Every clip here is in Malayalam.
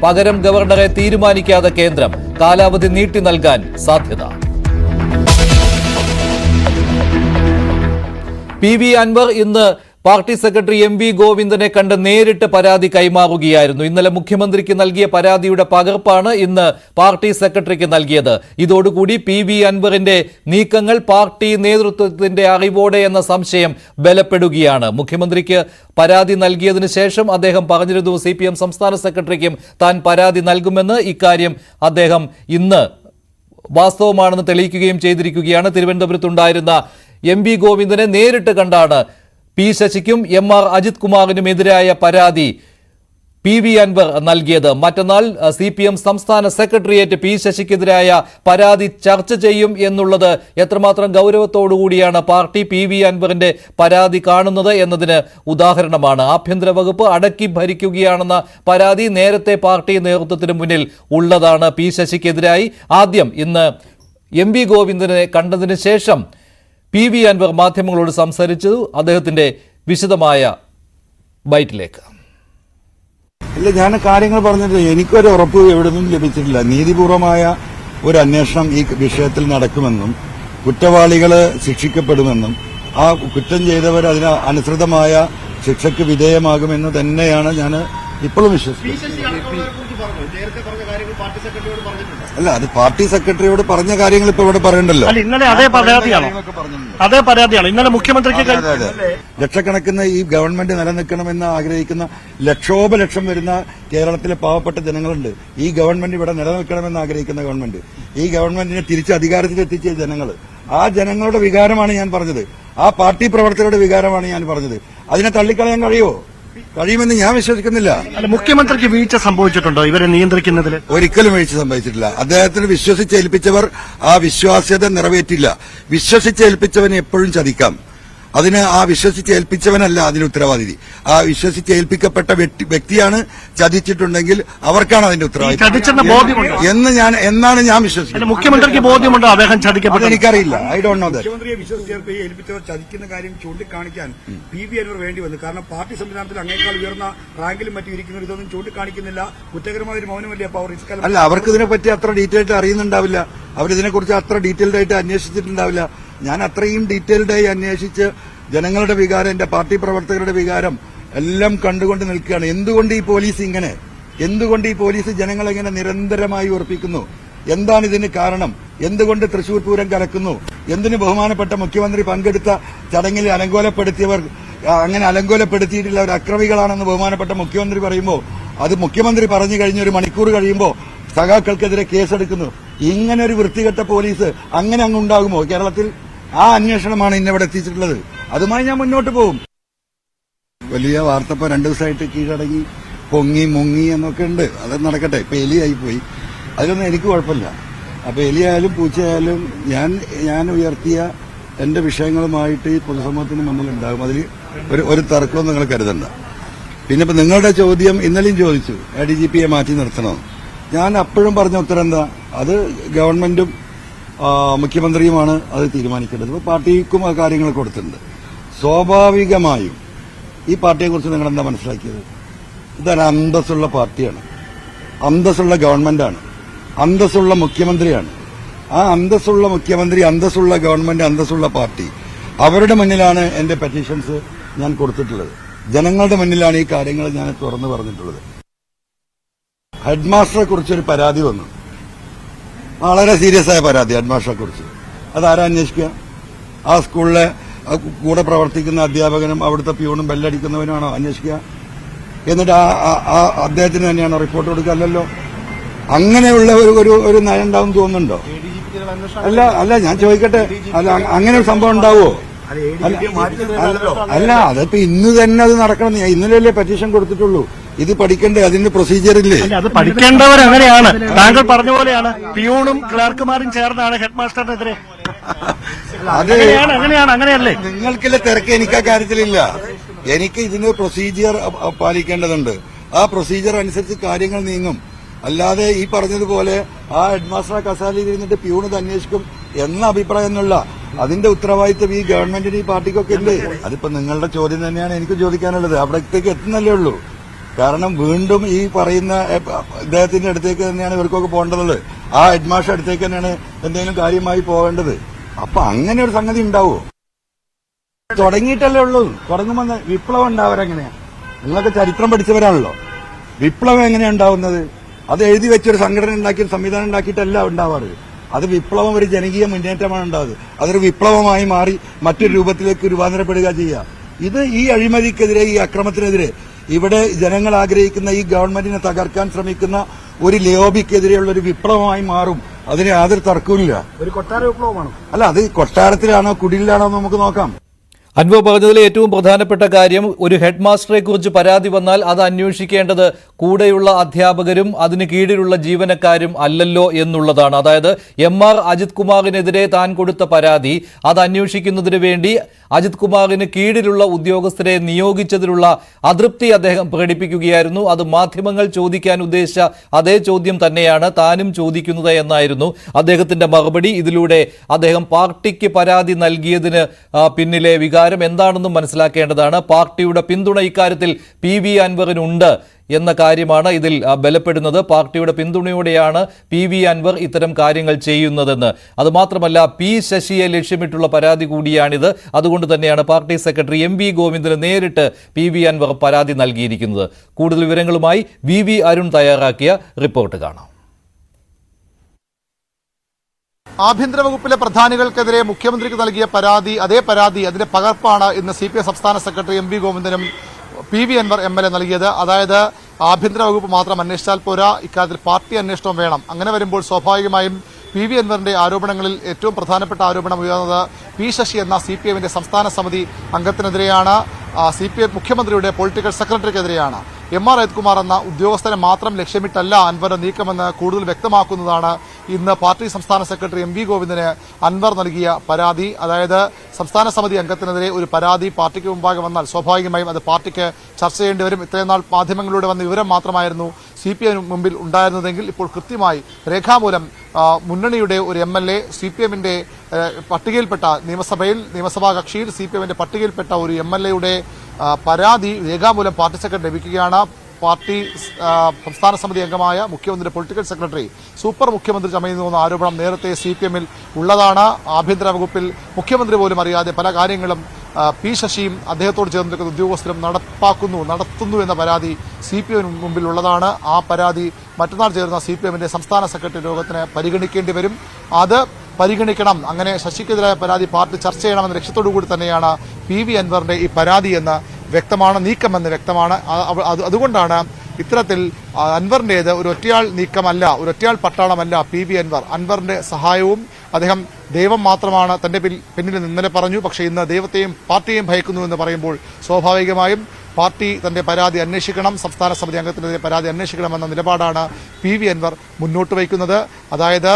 പകരം ഗവർണറെ തീരുമാനിക്കാതെ കേന്ദ്രം കാലാവധി നീട്ടി നൽകാൻ സാധ്യത. PV അൻവർ ഇന്ന് പാർട്ടി സെക്രട്ടറി MV ഗോവിന്ദനെ കണ്ട് നേരിട്ട് പരാതി കൈമാറുകയായിരുന്നു. ഇന്നലെ മുഖ്യമന്ത്രിക്ക് നൽകിയ പരാതിയുടെ പകർപ്പാണ് ഇന്ന് പാർട്ടി സെക്രട്ടറിക്ക് നൽകിയത്. ഇതോടുകൂടി PV അൻവറിന്റെ നീക്കങ്ങൾ പാർട്ടി നേതൃത്വത്തിന്റെ അറിവോടെ എന്ന സംശയം ബലപ്പെടുകയാണ്. മുഖ്യമന്ത്രിക്ക് പരാതി നൽകിയതിനു ശേഷം അദ്ദേഹം പറഞ്ഞിരുന്നു CPM സംസ്ഥാന സെക്രട്ടറിക്കും താൻ പരാതി നൽകുമെന്ന്. ഇക്കാര്യം അദ്ദേഹം ഇന്ന് വാസ്തവമാണെന്ന് തെളിയിക്കുകയും ചെയ്തിരിക്കുകയാണ്. തിരുവനന്തപുരത്തുണ്ടായിരുന്ന MV ഗോവിന്ദനെ നേരിട്ട് കണ്ടാണ് P ശശിക്കും MR അജിത് കുമാറിനുമെതിരായ പരാതി PV അൻവർ നൽകിയത്. മറ്റന്നാൾ CPM സംസ്ഥാന സെക്രട്ടേറിയറ്റ് P ശശിക്കെതിരായ പരാതി ചർച്ച ചെയ്യും എന്നുള്ളത് എത്രമാത്രം ഗൗരവത്തോടുകൂടിയാണ് പാർട്ടി PV അൻവറിന്റെ പരാതി കാണുന്നത് എന്നതിന് ഉദാഹരണമാണ്. ആഭ്യന്തര വകുപ്പ് അടക്കി ഭരിക്കുകയാണെന്ന പരാതി നേരത്തെ പാർട്ടി നേതൃത്വത്തിന് മുന്നിൽ ഉള്ളതാണ്. P ശശിക്കെതിരായി ആദ്യം ഇന്ന് MV ഗോവിന്ദനെ കണ്ടതിന് ശേഷം PV അൻവർ മാധ്യമങ്ങളോട് സംസാരിച്ചു. അദ്ദേഹത്തിന്റെ വിശദമായ ബൈറ്റിലേക്ക്. അല്ല, ഞാൻ കാര്യങ്ങൾ പറഞ്ഞത് എനിക്കൊരു ഉറപ്പ് എവിടെ നിന്നും ലഭിച്ചിട്ടില്ല. നീതിപൂർവമായ ഒരു അന്വേഷണം ഈ വിഷയത്തിൽ നടക്കുമെന്നും കുറ്റവാളികള് ശിക്ഷിക്കപ്പെടുമെന്നും ആ കുറ്റം ചെയ്തവർ അതിന് അനുസൃതമായ ശിക്ഷയ്ക്ക് വിധേയമാകുമെന്ന് തന്നെയാണ് ഞാൻ ഇപ്പോഴും വിശ്വസിക്കുന്നത്. അല്ല, അത് പാർട്ടി സെക്രട്ടറിയോട് പറഞ്ഞ കാര്യങ്ങൾ ഇപ്പൊ ഇവിടെ പറയണ്ടല്ലോ. ഇന്നലെ അതേ പരാതിയാണ് ഇന്നലെ മുഖ്യമന്ത്രിക്ക്. ലക്ഷക്കണക്കിന് ഈ ഗവൺമെന്റ് നിലനിൽക്കണമെന്ന് ആഗ്രഹിക്കുന്ന ലക്ഷോപലക്ഷം വരുന്ന കേരളത്തിലെ പാവപ്പെട്ട ജനങ്ങളുണ്ട്. ഈ ഗവൺമെന്റ് ഇവിടെ നിലനിൽക്കണമെന്ന് ആഗ്രഹിക്കുന്ന ഗവൺമെന്റ്, ഈ ഗവൺമെന്റിനെ തിരിച്ച് അധികാരത്തിലെത്തിച്ച ജനങ്ങൾ, ആ ജനങ്ങളുടെ വികാരമാണ് ഞാൻ പറഞ്ഞത്. ആ പാർട്ടി പ്രവർത്തകരുടെ വികാരമാണ് ഞാൻ പറഞ്ഞത്. അതിനെ തള്ളിക്കളയാൻ കഴിയുമെന്ന് ഞാൻ വിശ്വസിക്കുന്നില്ല. മുഖ്യമന്ത്രിക്ക് വീഴ്ച സംഭവിച്ചിട്ടുണ്ടോ ഇവരെ നിയന്ത്രിക്കുന്നതിൽ? ഒരിക്കലും വീഴ്ച സംഭവിച്ചിട്ടില്ല. അദ്ദേഹത്തിന് വിശ്വസിച്ചേൽപ്പിച്ചവർ ആ വിശ്വാസ്യത നിറവേറ്റില്ല. വിശ്വസിച്ചേൽപ്പിച്ചവനെ എപ്പോഴും ചതിക്കാം. അതിന് ആ വിശ്വസിച്ചേൽപ്പിച്ചവനല്ല അതിന് ഉത്തരവാദി. ആ വിശ്വസിച്ചേൽപ്പിക്കപ്പെട്ട വ്യക്തിയാണ് ചതിച്ചിട്ടുണ്ടെങ്കിൽ അവർക്കാണ് അതിന്റെ ഉത്തരവാദിത്വം എന്നാണ് ഞാൻ വിശ്വസിക്കുന്നത്. മുഖ്യമന്ത്രിക്ക് ബോധ്യമുണ്ടോ അദ്ദേഹം ചതിക്കപ്പെട്ടത്? എനിക്കറിയില്ല. I don't know that. മുഖ്യമന്ത്രിയെ വിശ്വസിച്ചേൽപ്പിച്ചവർ ചതിക്കുന്ന കാര്യം ചൂണ്ടിക്കാണിക്കാൻ PV അൻവർ വേണ്ടി വന്നു. കാരണം പാർട്ടി സംവിധാനത്തിൽ അങ്ങേക്കാൾ ഉയർന്ന റാങ്കിലും മറ്റും ഇരിക്കുന്നവർ ഇതൊന്നും ചൂണ്ടിക്കാണിക്കുന്നില്ല. കുറ്റകരമായ ഒരു മൗനമല്ലേ അപ്പോൾ അവർ? അല്ല, അവർക്ക് ഇതിനെപ്പറ്റി അത്ര ഡീറ്റെയിൽഡ് അറിയുന്നുണ്ടാവില്ല. അവരിതിനെക്കുറിച്ച് അത്ര ഡീറ്റെയിൽഡ് ആയിട്ട് അന്വേഷിച്ചിട്ടുണ്ടാവില്ല. ഞാൻ അത്രയും ഡീറ്റെയിൽഡായി അന്വേഷിച്ച് ജനങ്ങളുടെ വികാരം, എന്റെ പാർട്ടി പ്രവർത്തകരുടെ വികാരം എല്ലാം കണ്ടുകൊണ്ട് നിൽക്കുകയാണ്. എന്തുകൊണ്ട് ഈ പോലീസ് ഇങ്ങനെ, എന്തുകൊണ്ട് ഈ പോലീസ് ജനങ്ങളെങ്ങനെ നിരന്തരമായി ഉറപ്പിക്കുന്നു? എന്താണ് ഇതിന് കാരണം? എന്തുകൊണ്ട് തൃശൂർ പൂരം കലക്കുന്നു? എന്തിന് ബഹുമാനപ്പെട്ട മുഖ്യമന്ത്രി പങ്കെടുത്ത ചടങ്ങിൽ അലങ്കോലപ്പെടുത്തിയവർ അങ്ങനെ അലങ്കോലപ്പെടുത്തിയിട്ടുള്ള ഒരു അക്രമികളാണെന്ന് ബഹുമാനപ്പെട്ട മുഖ്യമന്ത്രി പറയുമ്പോൾ, അത് മുഖ്യമന്ത്രി പറഞ്ഞു കഴിഞ്ഞ ഒരു മണിക്കൂർ കഴിയുമ്പോൾ സഖാക്കൾക്കെതിരെ കേസെടുക്കുന്നു. ഇങ്ങനെ ഒരു വൃത്തികെട്ട പോലീസ് അങ്ങനെ അങ്ങുണ്ടാകുമോ കേരളത്തിൽ? ആ അന്വേഷണമാണ് ഇന്നിവിടെ എത്തിച്ചിട്ടുള്ളത്. അതുമായി ഞാൻ മുന്നോട്ട് പോകും. വലിയ വാർത്ത ഇപ്പൊ 2 ദിവസമായിട്ട് കീഴടങ്ങി പൊങ്ങി മുങ്ങി എന്നൊക്കെ ഉണ്ട്. അത് നടക്കട്ടെ. ഇപ്പൊ എലിയായി പോയി, അതിലൊന്നും എനിക്ക് കുഴപ്പമില്ല. അപ്പൊ എലിയായാലും പൂച്ചയായാലും ഞാൻ ഉയർത്തിയ എന്റെ വിഷയങ്ങളുമായിട്ട് ഈ പൊതുസമൂഹത്തിന് മുന്നിൽ ഉണ്ടാകും. അതിൽ ഒരു തർക്കവും നിങ്ങൾ കരുതണ്ട. പിന്നെ ഇപ്പൊ നിങ്ങളുടെ ചോദ്യം ഇന്നലെയും ചോദിച്ചു, ADGPയെ മാറ്റി നിർത്തണോ? ഞാൻ അപ്പോഴും പറഞ്ഞ ഉത്തരം എന്താ? അത് ഗവൺമെന്റും മുഖ്യമന്ത്രിയുമാണ് അത് തീരുമാനിക്കേണ്ടത്. ഇപ്പോൾ പാർട്ടിക്കും ആ കാര്യങ്ങൾ കൊടുത്തിട്ടുണ്ട്. സ്വാഭാവികമായും ഈ പാർട്ടിയെക്കുറിച്ച് നിങ്ങൾ എന്താ മനസ്സിലാക്കിയത്? ഇതൊരു അന്തസ്സുള്ള പാർട്ടിയാണ്, അന്തസ്സുള്ള ഗവൺമെന്റാണ്, അന്തസ്സുള്ള മുഖ്യമന്ത്രിയാണ്. ആ അന്തസ്സുള്ള മുഖ്യമന്ത്രി, അന്തസ്സുള്ള ഗവൺമെന്റ്, അന്തസ്സുള്ള പാർട്ടി, അവരുടെ മുന്നിലാണ് എന്റെ പെറ്റീഷൻസ് ഞാൻ കൊടുത്തിട്ടുള്ളത്. ജനങ്ങളുടെ മുന്നിലാണ് ഈ കാര്യങ്ങൾ ഞാൻ തുറന്നു പറഞ്ഞിട്ടുള്ളത്. ഹെഡ്മാസ്റ്ററെ കുറിച്ചൊരു പരാതി വന്നു, വളരെ സീരിയസ് ആയ പരാതി ഹെഡ്മാസ്റ്ററെ കുറിച്ച്. അതാരാ അന്വേഷിക്കുക? ആ സ്കൂളിലെ കൂടെ പ്രവർത്തിക്കുന്ന അധ്യാപകനും അവിടുത്തെ പ്യൂണും ബെല്ലടിക്കുന്നവനുമാണോ അന്വേഷിക്കുക? എന്നിട്ട് ആ അദ്ദേഹത്തിന് തന്നെയാണോ റിപ്പോർട്ട് കൊടുക്കുക? അല്ലല്ലോ. അങ്ങനെയുള്ള ഒരു നയം ഉണ്ടാവും തോന്നുന്നുണ്ടോ? അല്ല ഞാൻ ചോദിക്കട്ടെ, അല്ല അങ്ങനെ ഒരു സംഭവം ഉണ്ടാവുമോ? അല്ല, അതിപ്പോ ഇന്ന് തന്നെ അത് നടക്കണം. ഇന്നലെയല്ലേ പെറ്റീഷൻ കൊടുത്തിട്ടുള്ളൂ. ഇത് പഠിക്കണ്ടേ? അതിന്റെ പ്രൊസീജിയർ ഇല്ലേ? അത് പഠിക്കേണ്ടവർ അങ്ങനെയാണ്. താങ്കൾ പറഞ്ഞ പോലെയാണ് പിയൂണും ക്ലർക്കുമാരും ചേർന്നാണ് ഹെഡ്മാസ്റ്ററിനെതിരെ. അങ്ങനെയല്ലേ? നിങ്ങൾക്കില്ല തിരക്ക്, എനിക്ക് ആ കാര്യത്തിലില്ല. എനിക്ക് ഇതിന് പ്രൊസീജിയർ പാലിക്കേണ്ടതുണ്ട്. ആ പ്രൊസീജിയർ അനുസരിച്ച് കാര്യങ്ങൾ നീങ്ങും. അല്ലാതെ ഈ പറഞ്ഞതുപോലെ ആ ഹെഡ്മാസ്റ്റർ കസാലയിൽ ഇരുന്നിട്ട് പ്യൂണത് അന്വേഷിക്കും എന്ന അഭിപ്രായം എന്നുള്ള അതിന്റെ ഉത്തരവാദിത്വം ഈ ഗവൺമെന്റിന് ഈ പാർട്ടിക്കൊക്കെ ഉണ്ട്. അതിപ്പോ നിങ്ങളുടെ ചോദ്യം തന്നെയാണ് എനിക്ക് ചോദിക്കാനുള്ളത്. അവിടത്തേക്ക് എത്തുന്നല്ലേ ഉള്ളൂ. കാരണം വീണ്ടും ഈ പറയുന്ന ഇദ്ദേഹത്തിന്റെ അടുത്തേക്ക് തന്നെയാണ് ഇവർക്കൊക്കെ പോകേണ്ടത്. ആ ഹെഡ്മാസ്റ്റർ അടുത്തേക്ക് തന്നെയാണ് എന്തെങ്കിലും കാര്യമായി പോകേണ്ടത്. അപ്പൊ അങ്ങനെ ഒരു സംഗതി ഉണ്ടാവുമോ? തുടങ്ങിയിട്ടല്ലേ ഉള്ളൂ. തുടങ്ങുമ്പോൾ വിപ്ലവം ഉണ്ടാവരെങ്ങനെയാ? നിങ്ങളൊക്കെ ചരിത്രം പഠിച്ചവരാണല്ലോ. വിപ്ലവം എങ്ങനെയാ ഉണ്ടാവുന്നത്? അത് എഴുതി വെച്ചൊരു സംഘടന ഉണ്ടാക്കി ഒരു സംവിധാനം ഉണ്ടാക്കിയിട്ടല്ല ഉണ്ടാവാറ്. അത് വിപ്ലവം ഒരു ജനകീയ മുന്നേറ്റമാണ് ഉണ്ടാവുന്നത്. അതൊരു വിപ്ലവമായി മാറി മറ്റൊരു രൂപത്തിലേക്ക് രൂപാന്തരപ്പെടുക ചെയ്യുക. ഇത് ഈ അഴിമതിക്കെതിരെ, ഈ അക്രമത്തിനെതിരെ, ഇവിടെ ജനങ്ങൾ ആഗ്രഹിക്കുന്ന ഈ ഗവൺമെന്റിനെ തകർക്കാൻ ശ്രമിക്കുന്ന ഒരു ലോബിക്കെതിരെയുള്ള ഒരു വിപ്ലവമായി മാറും. അതിന് യാതൊരു തർക്കവുമില്ല. ഒരു കൊട്ടാര വിപ്ലവമാണ്. അല്ല, അത് കൊട്ടാരത്തിലാണോ കുടിലാണോ നമുക്ക് നോക്കാം. അൻവർ പറഞ്ഞതിൽ ഏറ്റവും പ്രധാനപ്പെട്ട കാര്യം, ഒരു ഹെഡ് മാസ്റ്ററെ കുറിച്ച് പരാതി വന്നാൽ അത് അന്വേഷിക്കേണ്ടത് കൂടെയുള്ള അധ്യാപകരും അതിന് കീഴിലുള്ള ജീവനക്കാരും അല്ലല്ലോ എന്നുള്ളതാണ്. അതായത് MR അജിത് കുമാറിനെതിരെ താൻ കൊടുത്ത പരാതി അത് അന്വേഷിക്കുന്നതിന് വേണ്ടി അജിത് കുമാറിന് കീഴിലുള്ള ഉദ്യോഗസ്ഥരെ നിയോഗിച്ചതിലുള്ള അതൃപ്തി അദ്ദേഹം പ്രകടിപ്പിക്കുകയായിരുന്നു. അത് മാധ്യമങ്ങൾ ചോദിക്കാൻ ഉദ്ദേശിച്ച അതേ ചോദ്യം തന്നെയാണ് താനും ചോദിക്കുന്നത് എന്നായിരുന്നു അദ്ദേഹത്തിന്റെ മറുപടി. ഇതിലൂടെ അദ്ദേഹം പാർട്ടിക്ക് പരാതി നൽകിയതിന് പിന്നിലെ വികാരം എന്താണെന്നും മനസ്സിലാക്കേണ്ടതാണ്. പാർട്ടിയുടെ പിന്തുണ ഇക്കാര്യത്തിൽ PV അൻവറിനുണ്ട് എന്ന കാര്യമാണ് ഇതിൽ ബലപ്പെടുന്നത്. പാർട്ടിയുടെ പിന്തുണയോടെയാണ് PV അൻവർ ഇത്തരം കാര്യങ്ങൾ ചെയ്യുന്നതെന്ന്. അതുമാത്രമല്ല, P ശശിയെ ലക്ഷ്യമിട്ടുള്ള പരാതി കൂടിയാണിത്. അതുകൊണ്ട് തന്നെയാണ് പാർട്ടി സെക്രട്ടറി MV ഗോവിന്ദന് നേരിട്ട് PV അൻവർ പരാതി നൽകിയിരിക്കുന്നത്. കൂടുതൽ വിവരങ്ങളുമായി VV അരുൺ തയ്യാറാക്കിയ റിപ്പോർട്ട് കാണാം. ആഭ്യന്തര വകുപ്പിലെ പ്രധാനികൾക്കെതിരെ മുഖ്യമന്ത്രിക്ക് നൽകിയ പരാതി, അതേ പരാതി, അതിന്റെ പകർപ്പാണ് ഇന്ന് CPI സംസ്ഥാന സെക്രട്ടറി MV ഗോവിന്ദനും PV അൻവർ MLA നൽകിയത്. അതായത് ആഭ്യന്തര വകുപ്പ് മാത്രം അന്വേഷിച്ചാൽ പോരാ, ഇക്കാര്യത്തിൽ പാർട്ടി അന്വേഷണം വേണം. അങ്ങനെ വരുമ്പോൾ സ്വാഭാവികമായും PV അൻവറിന്റെ ആരോപണങ്ങളിൽ ഏറ്റവും പ്രധാനപ്പെട്ട ആരോപണം ഉയർന്നത് P ശശി എന്ന CPIന്റെ സംസ്ഥാന സമിതി അംഗത്തിനെതിരെയാണ്. CPI മുഖ്യമന്ത്രിയുടെ പൊളിറ്റിക്കൽ സെക്രട്ടറിക്കെതിരെയാണ്. MR അജിത് കുമാർ എന്ന ഉദ്യോഗസ്ഥനെ മാത്രം ലക്ഷ്യമിട്ടല്ല അൻവർ നീക്കമെന്ന് കൂടുതൽ വ്യക്തമാക്കുന്നതാണ് ഇന്ന് പാർട്ടി സംസ്ഥാന സെക്രട്ടറി MV ഗോവിന്ദന് അൻവർ നൽകിയ പരാതി. അതായത് സംസ്ഥാന സമിതി അംഗത്തിനെതിരെ ഒരു പരാതി പാർട്ടിക്ക് മുമ്പാകെ വന്നാൽ സ്വാഭാവികമായും അത് പാർട്ടിക്ക് ചർച്ച ചെയ്യേണ്ടി വരും. ഇത്രയും നാൾ മാധ്യമങ്ങളിലൂടെ വന്ന വിവരം മാത്രമായിരുന്നു CPI മുമ്പിൽ ഉണ്ടായിരുന്നതെങ്കിൽ ഇപ്പോൾ കൃത്യമായി രേഖാമൂലം മുന്നണിയുടെ ഒരു MLA CPMന്റെ പട്ടികയിൽപ്പെട്ട നിയമസഭാ കക്ഷിയിൽ CPMന്റെ പട്ടികയിൽപ്പെട്ട ഒരു MLAയുടെ പരാതി രേഖാമൂലം പാർട്ടി സെക്രട്ടറി ലഭിക്കുകയാണ്. പാർട്ടി സംസ്ഥാന സമിതി അംഗമായ മുഖ്യമന്ത്രിയുടെ പൊളിറ്റിക്കൽ സെക്രട്ടറി സൂപ്പർ മുഖ്യമന്ത്രി ചമയുന്നു എന്ന ആരോപണം നേരത്തെ CPMൽ ഉള്ളതാണ്. ആഭ്യന്തര വകുപ്പിൽ മുഖ്യമന്ത്രി പോലും അറിയാതെ പല കാര്യങ്ങളും P ശശിയും അദ്ദേഹത്തോട് ചേർന്നിരിക്കുന്ന ഉദ്യോഗസ്ഥരും നടത്തുന്നു എന്ന പരാതി CPM മുമ്പിൽ ഉള്ളതാണ്. ആ പരാതി മറ്റന്നാൾ ചേരുന്ന CPMന്റെ സംസ്ഥാന സെക്രട്ടറി യോഗത്തിന് പരിഗണിക്കേണ്ടി വരും. അത് പരിഗണിക്കണം. അങ്ങനെ ശശിക്കെതിരായ പരാതി പാർട്ടി ചർച്ച ചെയ്യണമെന്ന ലക്ഷ്യത്തോടു കൂടി തന്നെയാണ് PV അൻവറിന്റെ ഈ പരാതി എന്ന് വ്യക്തമാണ്, നീക്കമെന്ന് വ്യക്തമാണ്. അതുകൊണ്ടാണ് ഇത്തരത്തിൽ അൻവറിന്റേത് ഒരു ഒറ്റയാൾ നീക്കമല്ല, ഒരു ഒറ്റയാൾ പട്ടാളമല്ല PV അൻവർ. അൻവറിന്റെ സഹായവും അദ്ദേഹം ദൈവം മാത്രമാണ് തന്റെ പിന്നിൽ ഇന്നലെ പറഞ്ഞു. പക്ഷേ ഇന്ന് ദൈവത്തെയും പാർട്ടിയെയും ഭയക്കുന്നു എന്ന് പറയുമ്പോൾ സ്വാഭാവികമായും പാർട്ടി തന്റെ പരാതി അന്വേഷിക്കണം, സംസ്ഥാന സമിതി അംഗത്തിനെതിരെ പരാതി അന്വേഷിക്കണമെന്ന നിലപാടാണ് PV അൻവർ മുന്നോട്ട് വയ്ക്കുന്നത്. അതായത്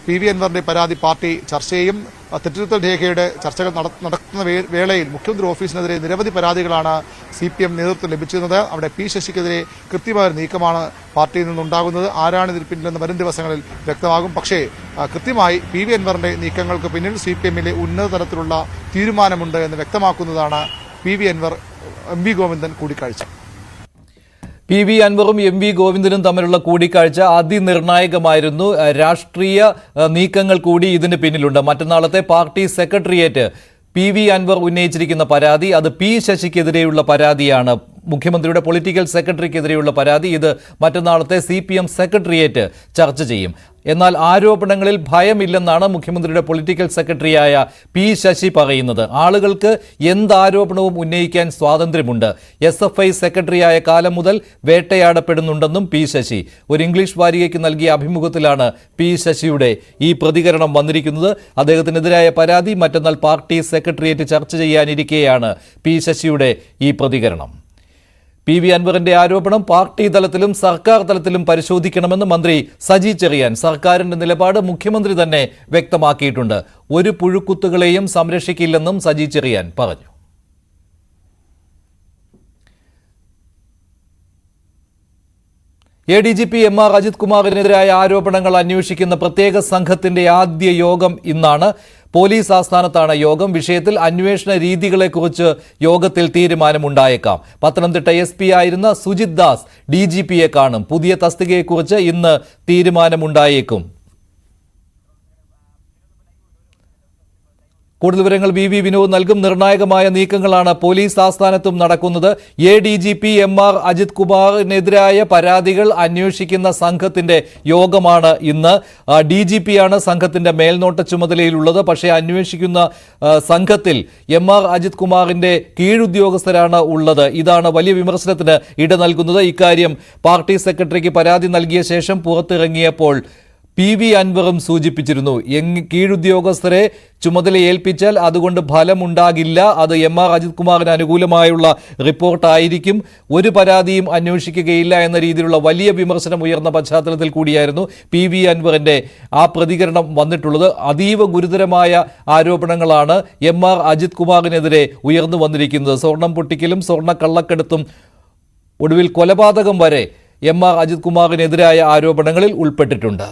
PV അൻവറിന്റെ പരാതി പാർട്ടി ചർച്ച ചെയ്യും. തെറ്റിരുത്തൽ രേഖയുടെ ചർച്ചകൾ നടത്തുന്ന വേളയിൽ മുഖ്യമന്ത്രി ഓഫീസിനെതിരെ നിരവധി പരാതികളാണ് CPM നേതൃത്വം ലഭിച്ചിരുന്നത്. അവിടെ P ശശിക്കെതിരെ കൃത്യമായ നീക്കമാണ് പാർട്ടിയിൽ നിന്നുണ്ടാകുന്നത്. ആരാണ് ഇതിൽ പിന്നിലെന്ന് വരും ദിവസങ്ങളിൽ വ്യക്തമാകും. പക്ഷേ കൃത്യമായി PV അൻവറിന്റെ നീക്കങ്ങൾക്ക് പിന്നിൽ CPMലെ ഉന്നത തലത്തിലുള്ള തീരുമാനമുണ്ട് എന്ന് വ്യക്തമാക്കുന്നതാണ് PV അൻവർ MV ഗോവിന്ദൻ കൂടിക്കാഴ്ച. PV അൻവറും MV ഗോവിന്ദനും തമ്മിലുള്ള കൂടിക്കാഴ്ച അതിനിർണായകമായിരുന്നു. രാഷ്ട്രീയ നീക്കങ്ങൾ കൂടി ഇതിന് പിന്നിലുണ്ട്. മറ്റന്നാളത്തെ പാർട്ടി സെക്രട്ടേറിയറ്റ് PV അൻവർ ഉന്നയിച്ചിരിക്കുന്ന പരാതി അത് P ശശിക്കെതിരെയുള്ള പരാതിയാണ്. മുഖ്യമന്ത്രിയുടെ പൊളിറ്റിക്കൽ സെക്രട്ടറിക്കെതിരെയുള്ള പരാതി ഇത് മറ്റന്നാളത്തെ CPM സെക്രട്ടേറിയറ്റ് ചർച്ച ചെയ്യും. എന്നാൽ ആരോപണങ്ങളിൽ ഭയമില്ലെന്നാണ് മുഖ്യമന്ത്രിയുടെ പൊളിറ്റിക്കൽ സെക്രട്ടറിയായ P ശശി പറയുന്നത്. ആളുകൾക്ക് എന്താരോപണവും ഉന്നയിക്കാൻ സ്വാതന്ത്ര്യമുണ്ട്. SFI സെക്രട്ടറിയായ കാലം മുതൽ വേട്ടയാടപ്പെടുന്നുണ്ടെന്നും P ശശി ഒരു ഇംഗ്ലീഷ് വാരികയ്ക്ക് നൽകിയ അഭിമുഖത്തിലാണ് P ശശിയുടെ ഈ പ്രതികരണം വന്നിരിക്കുന്നത്. അദ്ദേഹത്തിനെതിരായ പരാതി മറ്റന്നാൾ പാർട്ടി സെക്രട്ടേറിയറ്റ് ചർച്ച ചെയ്യാനിരിക്കെയാണ് P ശശിയുടെ ഈ പ്രതികരണം. PV അൻവറിന്റെ ആരോപണം പാർട്ടി തലത്തിലും സർക്കാർ തലത്തിലും പരിശോധിക്കണമെന്ന് മന്ത്രി സജി ചെറിയാൻ. സർക്കാരിന്റെ നിലപാട് മുഖ്യമന്ത്രി തന്നെ വ്യക്തമാക്കിയിട്ടുണ്ട്. ഒരു പുഴുക്കുത്തുകളെയും സംരക്ഷിക്കില്ലെന്നും സജി ചെറിയാൻ പറഞ്ഞു. ADGP MR അജിത് കുമാറിനെതിരായ ആരോപണങ്ങൾ അന്വേഷിക്കുന്ന പ്രത്യേക സംഘത്തിന്റെ ആദ്യ യോഗം ഇന്നാണ്. പോലീസ് ആസ്ഥാനത്താണ് യോഗം. വിഷയത്തിൽ അന്വേഷണ രീതികളെക്കുറിച്ച് യോഗത്തിൽ തീരുമാനമുണ്ടായേക്കാം. പത്തനംതിട്ട SP ആയിരുന്ന സുജിത് ദാസ് DGPയെ കാണും. പുതിയ തസ്തികയെക്കുറിച്ച് ഇന്ന് തീരുമാനമുണ്ടായേക്കും. കൂടുതൽ വിവരങ്ങൾ VV വിനോദ് നൽകും. നിർണായകമായ നീക്കങ്ങളാണ് പോലീസ് ആസ്ഥാനത്തും നടക്കുന്നത്. ADGP MR അജിത് കുമാറിനെതിരായ പരാതികൾ അന്വേഷിക്കുന്ന സംഘത്തിന്റെ യോഗമാണ് ഇന്ന്. DGPയാണ് സംഘത്തിന്റെ മേൽനോട്ട ചുമതലയിലുള്ളത്. പക്ഷേ അന്വേഷിക്കുന്ന സംഘത്തിൽ MR അജിത് കുമാറിന്റെ കീഴുദ്യോഗസ്ഥരാണ് ഉള്ളത്. ഇതാണ് വലിയ വിമർശനത്തിന് ഇട നൽകുന്നത്. ഇക്കാര്യം പാർട്ടി സെക്രട്ടറിക്ക് പരാതി നൽകിയ ശേഷം പുറത്തിറങ്ങിയപ്പോൾ PV അൻവറും സൂചിപ്പിച്ചിരുന്നു. കീഴുദ്യോഗസ്ഥരെ ചുമതല ഏൽപ്പിച്ചാൽ അതുകൊണ്ട് ഫലമുണ്ടാകില്ല. അത് MR അജിത് കുമാറിന് അനുകൂലമായുള്ള റിപ്പോർട്ടായിരിക്കും. ഒരു പരാതിയും അന്വേഷിക്കുകയില്ല എന്ന രീതിയിലുള്ള വലിയ വിമർശനം ഉയർന്ന പശ്ചാത്തലത്തിൽ കൂടിയായിരുന്നു PV അൻവറിന്റെ ആ പ്രതികരണം വന്നിട്ടുള്ളത്. അതീവ ഗുരുതരമായ ആരോപണങ്ങളാണ് MR അജിത് കുമാറിനെതിരെ ഉയർന്നു വന്നിരിക്കുന്നത്. സ്വർണം പൊട്ടിക്കലും സ്വർണ്ണ കള്ളക്കടത്തും ഒടുവിൽ കൊലപാതകം വരെ MR അജിത് കുമാറിനെതിരായ ആരോപണങ്ങളിൽ ഉൾപ്പെട്ടിട്ടുണ്ട്.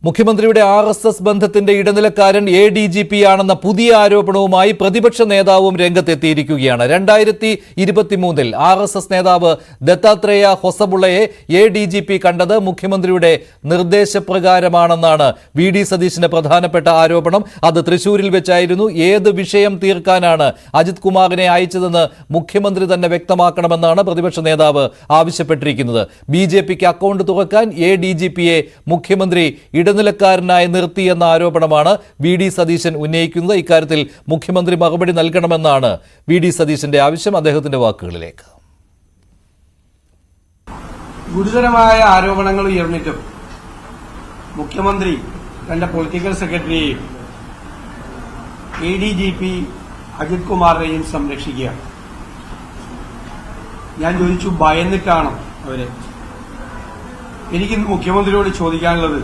മുഖ്യമന്ത്രിയുടെ RSS ബന്ധത്തിന്റെ ഇടനിലക്കാരൻ ADGP ആണെന്ന പുതിയ ആരോപണവുമായി പ്രതിപക്ഷ നേതാവും രംഗത്തെത്തിയിരിക്കുകയാണ്. 2023 RSS നേതാവ് ദത്താത്രേയ ഹൊസബുള്ളയെ ADGP കണ്ടത് മുഖ്യമന്ത്രിയുടെ നിർദ്ദേശപ്രകാരമാണെന്നാണ് VD സതീശിന്റെ പ്രധാനപ്പെട്ട ആരോപണം. അത് തൃശൂരിൽ വെച്ചായിരുന്നു. ഏത് വിഷയം തീർക്കാനാണ് അജിത് കുമാറിനെ അയച്ചതെന്ന് മുഖ്യമന്ത്രി തന്നെ വ്യക്തമാക്കണമെന്നാണ് പ്രതിപക്ഷ നേതാവ് ആവശ്യപ്പെട്ടിരിക്കുന്നത്. BJPക്ക് അക്കൗണ്ട് തുറക്കാൻ ADGPയെ മുഖ്യമന്ത്രി ഇടനിലക്കാരനായി നിർത്തിയെന്ന ആരോപണമാണ് VD സതീശൻ ഉന്നയിക്കുന്നത്. ഇക്കാര്യത്തിൽ മുഖ്യമന്ത്രി മറുപടി നൽകണമെന്നാണ് VD സതീശന്റെ ആവശ്യം. അദ്ദേഹത്തിന്റെ വാക്കുകളിലേക്ക്. ഗുരുതരമായ ആരോപണങ്ങൾ ഉയർന്നിട്ടും മുഖ്യമന്ത്രി തന്റെ പൊളിറ്റിക്കൽ സെക്രട്ടറിയെയും ADGP അജിത് കുമാറിനെയും സംരക്ഷിക്കുകയാണ്. ഞാൻ ചോദിച്ചു, ഭയന്നിട്ടാണോ അവരെ? എനിക്കിന്ന് മുഖ്യമന്ത്രിയോട് ചോദിക്കാനുള്ളത്,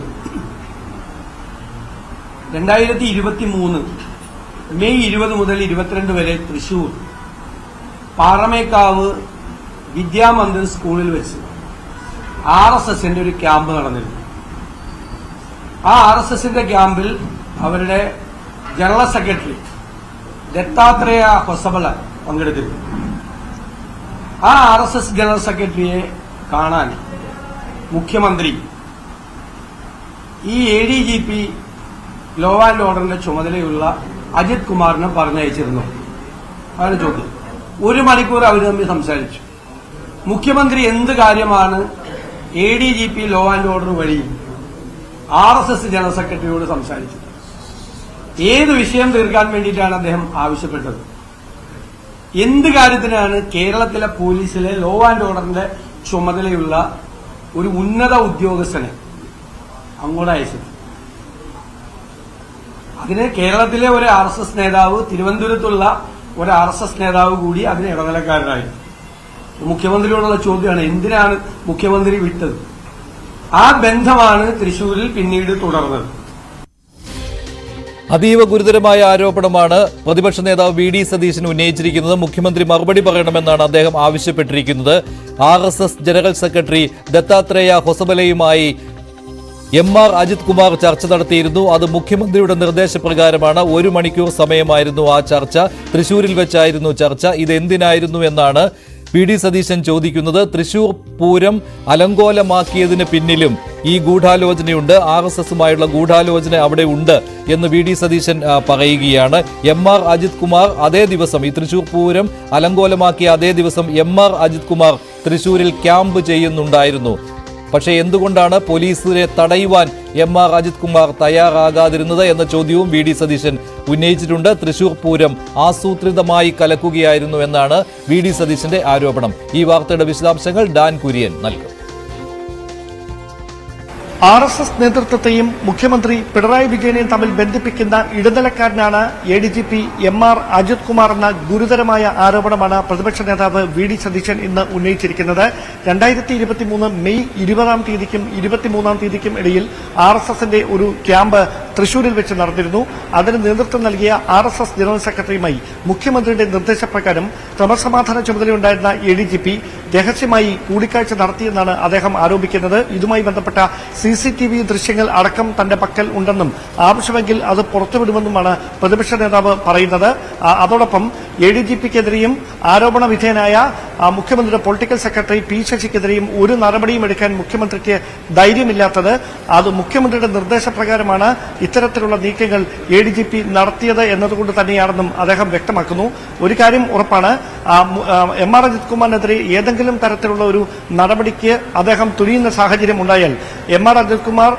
2023 മെയ് 20 മുതൽ 22 വരെ തൃശൂർ പാറമേക്കാവ് വിദ്യാമന്ദിർ സ്കൂളിൽ വെച്ച് RSSന്റെ ഒരു ക്യാമ്പ് നടന്നിരുന്നു. ആ RSSന്റെ ക്യാമ്പിൽ അവരുടെ ജനറൽ സെക്രട്ടറി ദത്താത്രേയ ഹൊസബല പങ്കെടുത്തിരുന്നു. ആ RSS ജനറൽ സെക്രട്ടറിയെ കാണാൻ മുഖ്യമന്ത്രി ഈ ADGP ലോ ആൻഡ് ഓർഡറിന്റെ ചുമതലയുള്ള അജിത് കുമാറിനെ പറഞ്ഞയച്ചിരുന്നു. അതാണ് ചോദ്യം. 1 മണിക്കൂർ അവർ തമ്മിൽ സംസാരിച്ചു. മുഖ്യമന്ത്രി എന്ത് കാര്യമാണ് ADGP ലോ ആൻഡ് ഓർഡർ വഴി RSS ജനറൽ സെക്രട്ടറിയോട് സംസാരിച്ചത്? ഏത് വിഷയം തീർക്കാൻ വേണ്ടിയിട്ടാണ് അദ്ദേഹം ആവശ്യപ്പെട്ടത്? എന്ത് കാര്യത്തിനാണ് കേരളത്തിലെ പോലീസിലെ ലോ ആൻഡ് ഓർഡറിന്റെ ചുമതലയുള്ള ഒരു ഉന്നത ഉദ്യോഗസ്ഥനെ അങ്ങോട്ട് അയച്ചത്? അതിന് കേരളത്തിലെ ഒരു RSS നേതാവ്, തിരുവനന്തപുരത്തുള്ള ഒരു RSS നേതാവ് കൂടി അതിന് ഇടനിലക്കാരനായി. മുഖ്യമന്ത്രിയോടുള്ള ചോദ്യമാണ്, എന്തിനാണ് മുഖ്യമന്ത്രി വിട്ടത്? ആ ബന്ധമാണ് തൃശൂരിൽ പിന്നീട് തുടർന്നത്. അതീവ ഗുരുതരമായ ആരോപണമാണ് പ്രതിപക്ഷ നേതാവ് VD സതീശൻ ഉന്നയിച്ചിരിക്കുന്നത്. മുഖ്യമന്ത്രി മറുപടി പറയണമെന്നാണ് അദ്ദേഹം ആവശ്യപ്പെട്ടിരിക്കുന്നത്. RSS ജനറൽ സെക്രട്ടറി ദത്താത്രേയ ഹൊസബലയുമായി MR അജിത് കുമാർ ചർച്ച നടത്തിയിരുന്നു. അത് മുഖ്യമന്ത്രിയുടെ നിർദ്ദേശപ്രകാരമാണ്. 1 മണിക്കൂർ സമയമായിരുന്നു ആ ചർച്ച. തൃശൂരിൽ വെച്ചായിരുന്നു ചർച്ച. ഇതെന്തിനായിരുന്നു എന്നാണ് VD സതീശൻ ചോദിക്കുന്നത്. തൃശൂർ പൂരം അലങ്കോലമാക്കിയതിന് പിന്നിലും ഈ ഗൂഢാലോചനയുണ്ട്. RSSുമായുള്ള ഗൂഢാലോചന അവിടെ ഉണ്ട് എന്ന് VD സതീശൻ പറയുകയാണ്. MR അജിത് കുമാർ അതേ ദിവസം, ഈ തൃശൂർ പൂരം അലങ്കോലമാക്കിയ അതേ ദിവസം MR അജിത് കുമാർ തൃശൂരിൽ ക്യാമ്പ് ചെയ്യുന്നുണ്ടായിരുന്നു. പക്ഷേ എന്തുകൊണ്ടാണ് പോലീസിനെ തടയുവാൻ MR അജിത് കുമാർ തയ്യാറാകാതിരുന്നത് എന്ന ചോദ്യവും VD സതീശൻ ഉന്നയിച്ചിട്ടുണ്ട്. തൃശൂർ പൂരം ആസൂത്രിതമായി കലക്കുകയായിരുന്നു എന്നാണ് VD സതീശന്റെ ആരോപണം. ഈ വാർത്തയുടെ വിശദാംശങ്ങൾ ഡാൻ കുര്യൻ നൽകും. RSS നേതൃത്വത്തെയും മുഖ്യമന്ത്രി പിണറായി വിജയനെയും തമ്മിൽ ബന്ധിപ്പിക്കുന്ന ഇടനിലക്കാരനാണ് ADGP MR അജിത് കുമാർ എന്ന ഗുരുതരമായ ആരോപണമാണ് പ്രതിപക്ഷ നേതാവ് VD സതീശൻ ഇന്ന് ഉന്നയിച്ചിരിക്കുന്നത്. 2023 മെയ് 20-ാം തീയതിക്കും 23-ാം തീയതിക്കും ഇടയിൽ RSSന്റെ ഒരു ക്യാമ്പ് തൃശൂരിൽ വെച്ച് നടന്നിരുന്നു. അതിന് നേതൃത്വം നൽകിയ RSS ജനറൽ സെക്രട്ടറിയുമായി മുഖ്യമന്ത്രിയുടെ നിർദ്ദേശപ്രകാരം ക്രമസമാധാന ചുമതലയുണ്ടായിരുന്ന ADGP രഹസ്യമായി കൂടിക്കാഴ്ച നടത്തിയെന്നാണ് അദ്ദേഹം ആരോപിക്കുന്നത്. ഇതുമായി ബന്ധപ്പെട്ട CCTV ദൃശ്യങ്ങൾ അടക്കം തന്റെ പക്കൽ ഉണ്ടെന്നും ആവശ്യമെങ്കിൽ അത് പുറത്തുവിടുമെന്നുമാണ് പ്രതിപക്ഷ നേതാവ് പറയുന്നത്. അതോടൊപ്പം ADGPക്കെതിരെയും ആരോപണ വിധേയനായ മുഖ്യമന്ത്രിയുടെ പൊളിറ്റിക്കൽ സെക്രട്ടറി P ശശിക്കെതിരെയും ഒരു നടപടിയും എടുക്കാൻ മുഖ്യമന്ത്രിക്ക് ധൈര്യമില്ലാത്തത് അത് മുഖ്യമന്ത്രിയുടെ നിർദ്ദേശപ്രകാരമാണ് ഇത്തരത്തിലുള്ള നീക്കങ്ങൾ ADGP നടത്തിയത് എന്നതുകൊണ്ട് തന്നെയാണെന്നും അദ്ദേഹം വ്യക്തമാക്കുന്നു. ഒരു കാര്യം ഉറപ്പാണ്, MR അജിത് കുമാറിനെതിരെ ഏതെങ്കിലും തരത്തിലുള്ള ഒരു നടപടിക്ക് അദ്ദേഹം തുനിയുന്ന സാഹചര്യം ഉണ്ടായാൽ MR അജിത് കുമാർ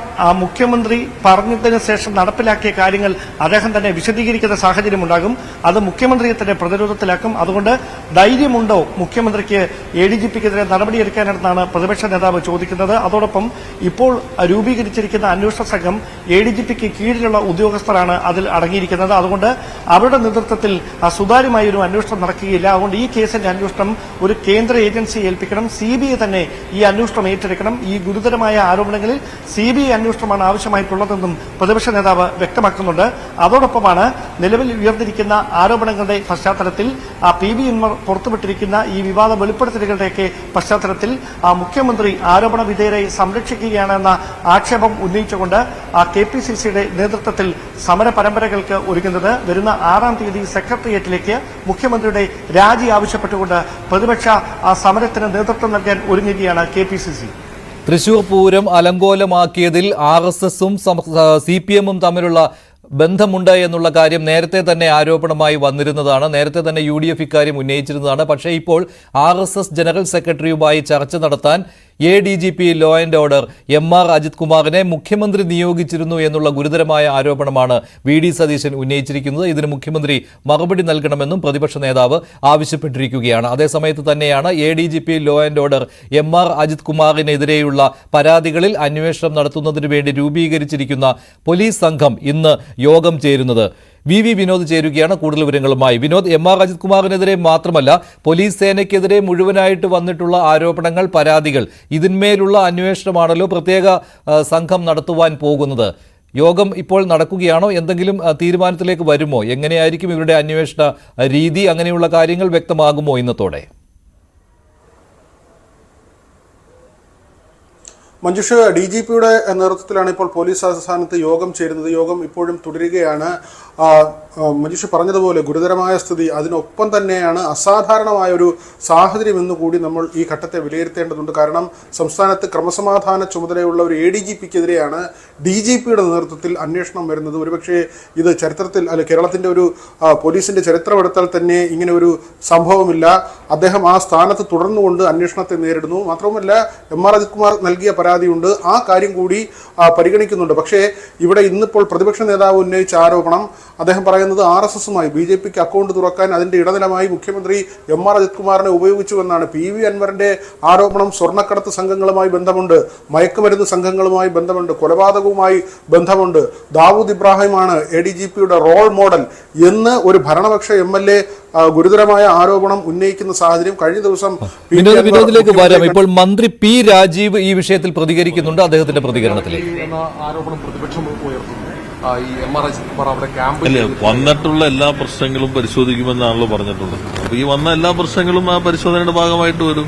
മുഖ്യമന്ത്രി പറഞ്ഞതിന് ശേഷം നടപ്പിലാക്കിയ കാര്യങ്ങൾ അദ്ദേഹം തന്നെ വിശദീകരിക്കുന്ന സാഹചര്യം ഉണ്ടാകും. അത് മുഖ്യമന്ത്രിയെ തന്നെ പ്രതിരോധത്തിലാക്കും. അതുകൊണ്ട് ധൈര്യമുണ്ടോ മുഖ്യമന്ത്രിക്ക് ADGPക്കെതിരെ നടപടിയെടുക്കാനെന്നാണ് പ്രതിപക്ഷ നേതാവ് ചോദിക്കുന്നത്. അതോടൊപ്പം ഇപ്പോൾ രൂപീകരിച്ചിരിക്കുന്ന അന്വേഷണ സംഘം ADGPക്ക് കീഴിലുള്ള ഉദ്യോഗസ്ഥരാണ് അതിൽ അടങ്ങിയിരിക്കുന്നത്. അതുകൊണ്ട് അവരുടെ നേതൃത്വത്തിൽ സുതാര്യമായ ഒരു അന്വേഷണം നടക്കുകയില്ല. അതുകൊണ്ട് ഈ കേസിന്റെ അന്വേഷണം ഒരു കേന്ദ്ര ഏജൻസിയെ ഏൽപ്പിക്കണം. CBI തന്നെ ഈ അന്വേഷണം ഏറ്റെടുക്കണം. ഈ ഗുരുതരമായ ആരോപണങ്ങളിൽ CBI അന്വേഷണമാണ് ആവശ്യമായിട്ടുള്ളതെന്നും പ്രതിപക്ഷ നേതാവ് വ്യക്തമാക്കുന്നുണ്ട്. അതോടൊപ്പമാണ് നിലവിൽ ഉയർന്നിരിക്കുന്ന ആരോപണങ്ങളുടെ പശ്ചാത്തലത്തിൽ PV Anwar പുറത്തുവിട്ടിരിക്കുന്ന ഈ വിവാദ വെളിപ്പെടുത്തലുകളുടെയൊക്കെ പശ്ചാത്തലത്തിൽ മുഖ്യമന്ത്രി ആരോപണ വിധേയരെ സംരക്ഷിക്കുകയാണെന്ന ആക്ഷേപം ഉന്നയിച്ചുകൊണ്ട് KPCCയുടെ നേതൃത്വത്തിൽ സമര പരമ്പരകൾക്ക് ഒരുങ്ങുന്നത്. വരുന്ന 6-ാം തീയതി സെക്രട്ടേറിയറ്റിലേക്ക് മുഖ്യമന്ത്രിയുടെ രാജി ആവശ്യപ്പെട്ടുകൊണ്ട് പ്രതിപക്ഷ സമരത്തിന് നേതൃത്വം നൽകാൻ ഒരുങ്ങുകയാണ് KPCC. തൃശൂർ പൂരം അലങ്കോലമാക്കിയതിൽ RSSും CPMും തമ്മിലുള്ള ബന്ധമുണ്ട് എന്നുള്ള കാര്യം നേരത്തെ തന്നെ ആരോപണമായി വന്നിരുന്നതാണ്. നേരത്തെ തന്നെ UDF ഇക്കാര്യം ഉന്നയിച്ചിരുന്നതാണ്. പക്ഷേ ഇപ്പോൾ RSS ജനറൽ സെക്രട്ടറിയുമായി ചർച്ച നടത്താൻ ADGP law and order MR Ajith കുമാറിനെ മുഖ്യമന്ത്രി നിയോഗിച്ചിരുന്നു എന്നുള്ള ഗുരുതരമായ ആരോപണമാണ് VD സതീശൻ ഉന്നയിച്ചിരിക്കുന്നത്. ഇതിന് മുഖ്യമന്ത്രി മറുപടി നൽകണമെന്നും പ്രതിപക്ഷ നേതാവ് ആവശ്യപ്പെട്ടിരിക്കുകയാണ്. അതേസമയത്ത് തന്നെയാണ് ADGP law and order MR Ajith കുമാറിനെതിരെയുള്ള പരാതികളിൽ അന്വേഷണം നടത്തുന്നതിന് വേണ്ടി രൂപീകരിച്ചിരിക്കുന്ന പോലീസ് സംഘം ഇന്ന് യോഗം ചേരുന്നത്. VV വിനോദ് ചേരുകയാണ് കൂടുതൽ വിവരങ്ങളുമായി. വിനോദ്, MR അജിത് കുമാറിനെതിരെ മാത്രമല്ല പോലീസ് സേനയ്ക്കെതിരെ മുഴുവനായിട്ട് വന്നിട്ടുള്ള ആരോപണങ്ങൾ, പരാതികൾ, ഇതിന്മേലുള്ള അന്വേഷണമാണല്ലോ പ്രത്യേക സംഘം നടത്തുവാൻ പോകുന്നത്. യോഗം ഇപ്പോൾ നടക്കുകയാണോ? എന്തെങ്കിലും തീരുമാനത്തിലേക്ക് വരുമോ? എങ്ങനെയായിരിക്കും ഇവരുടെ അന്വേഷണ രീതി? അങ്ങനെയുള്ള കാര്യങ്ങൾ വ്യക്തമാകുമോ ഇന്നത്തോടെ? മഞ്ജുഷ്, DGPയുടെ നേതൃത്വത്തിലാണ് ഇപ്പോൾ പോലീസ് ആസ്ഥാനത്ത് യോഗം ചേരുന്നത്. യോഗം ഇപ്പോഴും തുടരുകയാണ്. മഞ്ജുഷ് പറഞ്ഞതുപോലെ ഗുരുതരമായ സ്ഥിതി, അതിനൊപ്പം തന്നെയാണ് അസാധാരണമായ ഒരു സാഹചര്യം എന്നുകൂടി നമ്മൾ ഈ ഘട്ടത്തെ വിലയിരുത്തേണ്ടതുണ്ട്. കാരണം സംസ്ഥാനത്ത് ക്രമസമാധാന ചുമതലയുള്ള ഒരു ADGPക്കെതിരെയാണ് DGPയുടെ നേതൃത്വത്തിൽ അന്വേഷണം വരുന്നത്. ഒരുപക്ഷെ ഇത് ചരിത്രത്തിൽ കേരളത്തിന്റെ ഒരു പോലീസിന്റെ ചരിത്രമെടുത്താൽ തന്നെ ഇങ്ങനെ ഒരു സംഭവമില്ല. അദ്ദേഹം ആ സ്ഥാനത്ത് തുടർന്നുകൊണ്ട് അന്വേഷണത്തെ നേരിടുന്നു. മാത്രവുമല്ല MR അജിത് കുമാർ നൽകിയ പരാതിയുണ്ട്, ആ കാര്യം കൂടി പരിഗണിക്കുന്നുണ്ട്. പക്ഷേ ഇവിടെ ഇന്നിപ്പോൾ പ്രതിപക്ഷ നേതാവ് ഉന്നയിച്ച ആരോപണം, അദ്ദേഹം പറയുന്നത് RSSുമായി BJPക്ക് അക്കൗണ്ട് തുറക്കാൻ അതിന്റെ ഇടനിലമായി മുഖ്യമന്ത്രി MR അജിത് കുമാറിനെ ഉപയോഗിച്ചുവെന്നാണ്. PV അൻവറിന്റെ ആരോപണം സ്വർണ്ണക്കടത്ത് സംഘങ്ങളുമായി ബന്ധമുണ്ട്, മയക്കുമരുന്ന് സംഘങ്ങളുമായി ബന്ധമുണ്ട്, കൊലപാതകവുമായി ബന്ധമുണ്ട്. ദാവൂദ് ഇബ്രാഹിമാണ് ADGPയുടെ റോൾ മോഡൽ എന്ന് ഒരു ഭരണപക്ഷ MLA ഗുരുതരമായ ആരോപണം ഉന്നയിക്കുന്ന സാഹചര്യം കഴിഞ്ഞ ദിവസം വിനോദിലേക്ക് വരാം. ഇപ്പോൾ മന്ത്രി P രാജീവ് ഈ വിഷയത്തിൽ പ്രതികരിക്കുന്നുണ്ട്. അദ്ദേഹത്തിന്റെ പ്രതികരണത്തിലേക്ക് ആരോപണം പ്രതിപക്ഷം ഉയർത്തുന്നു. ഈ MR അജിത് കുമാർ അവിടെ ക്യാമ്പ് വന്നിട്ടുള്ള എല്ലാ പ്രശ്നങ്ങളും പരിശോധിക്കുമെന്നാണല്ലോ പറഞ്ഞിട്ടുള്ളത്. അപ്പൊ ഈ വന്ന എല്ലാ പ്രശ്നങ്ങളും ആ പരിശോധനയുടെ ഭാഗമായിട്ട് വരും.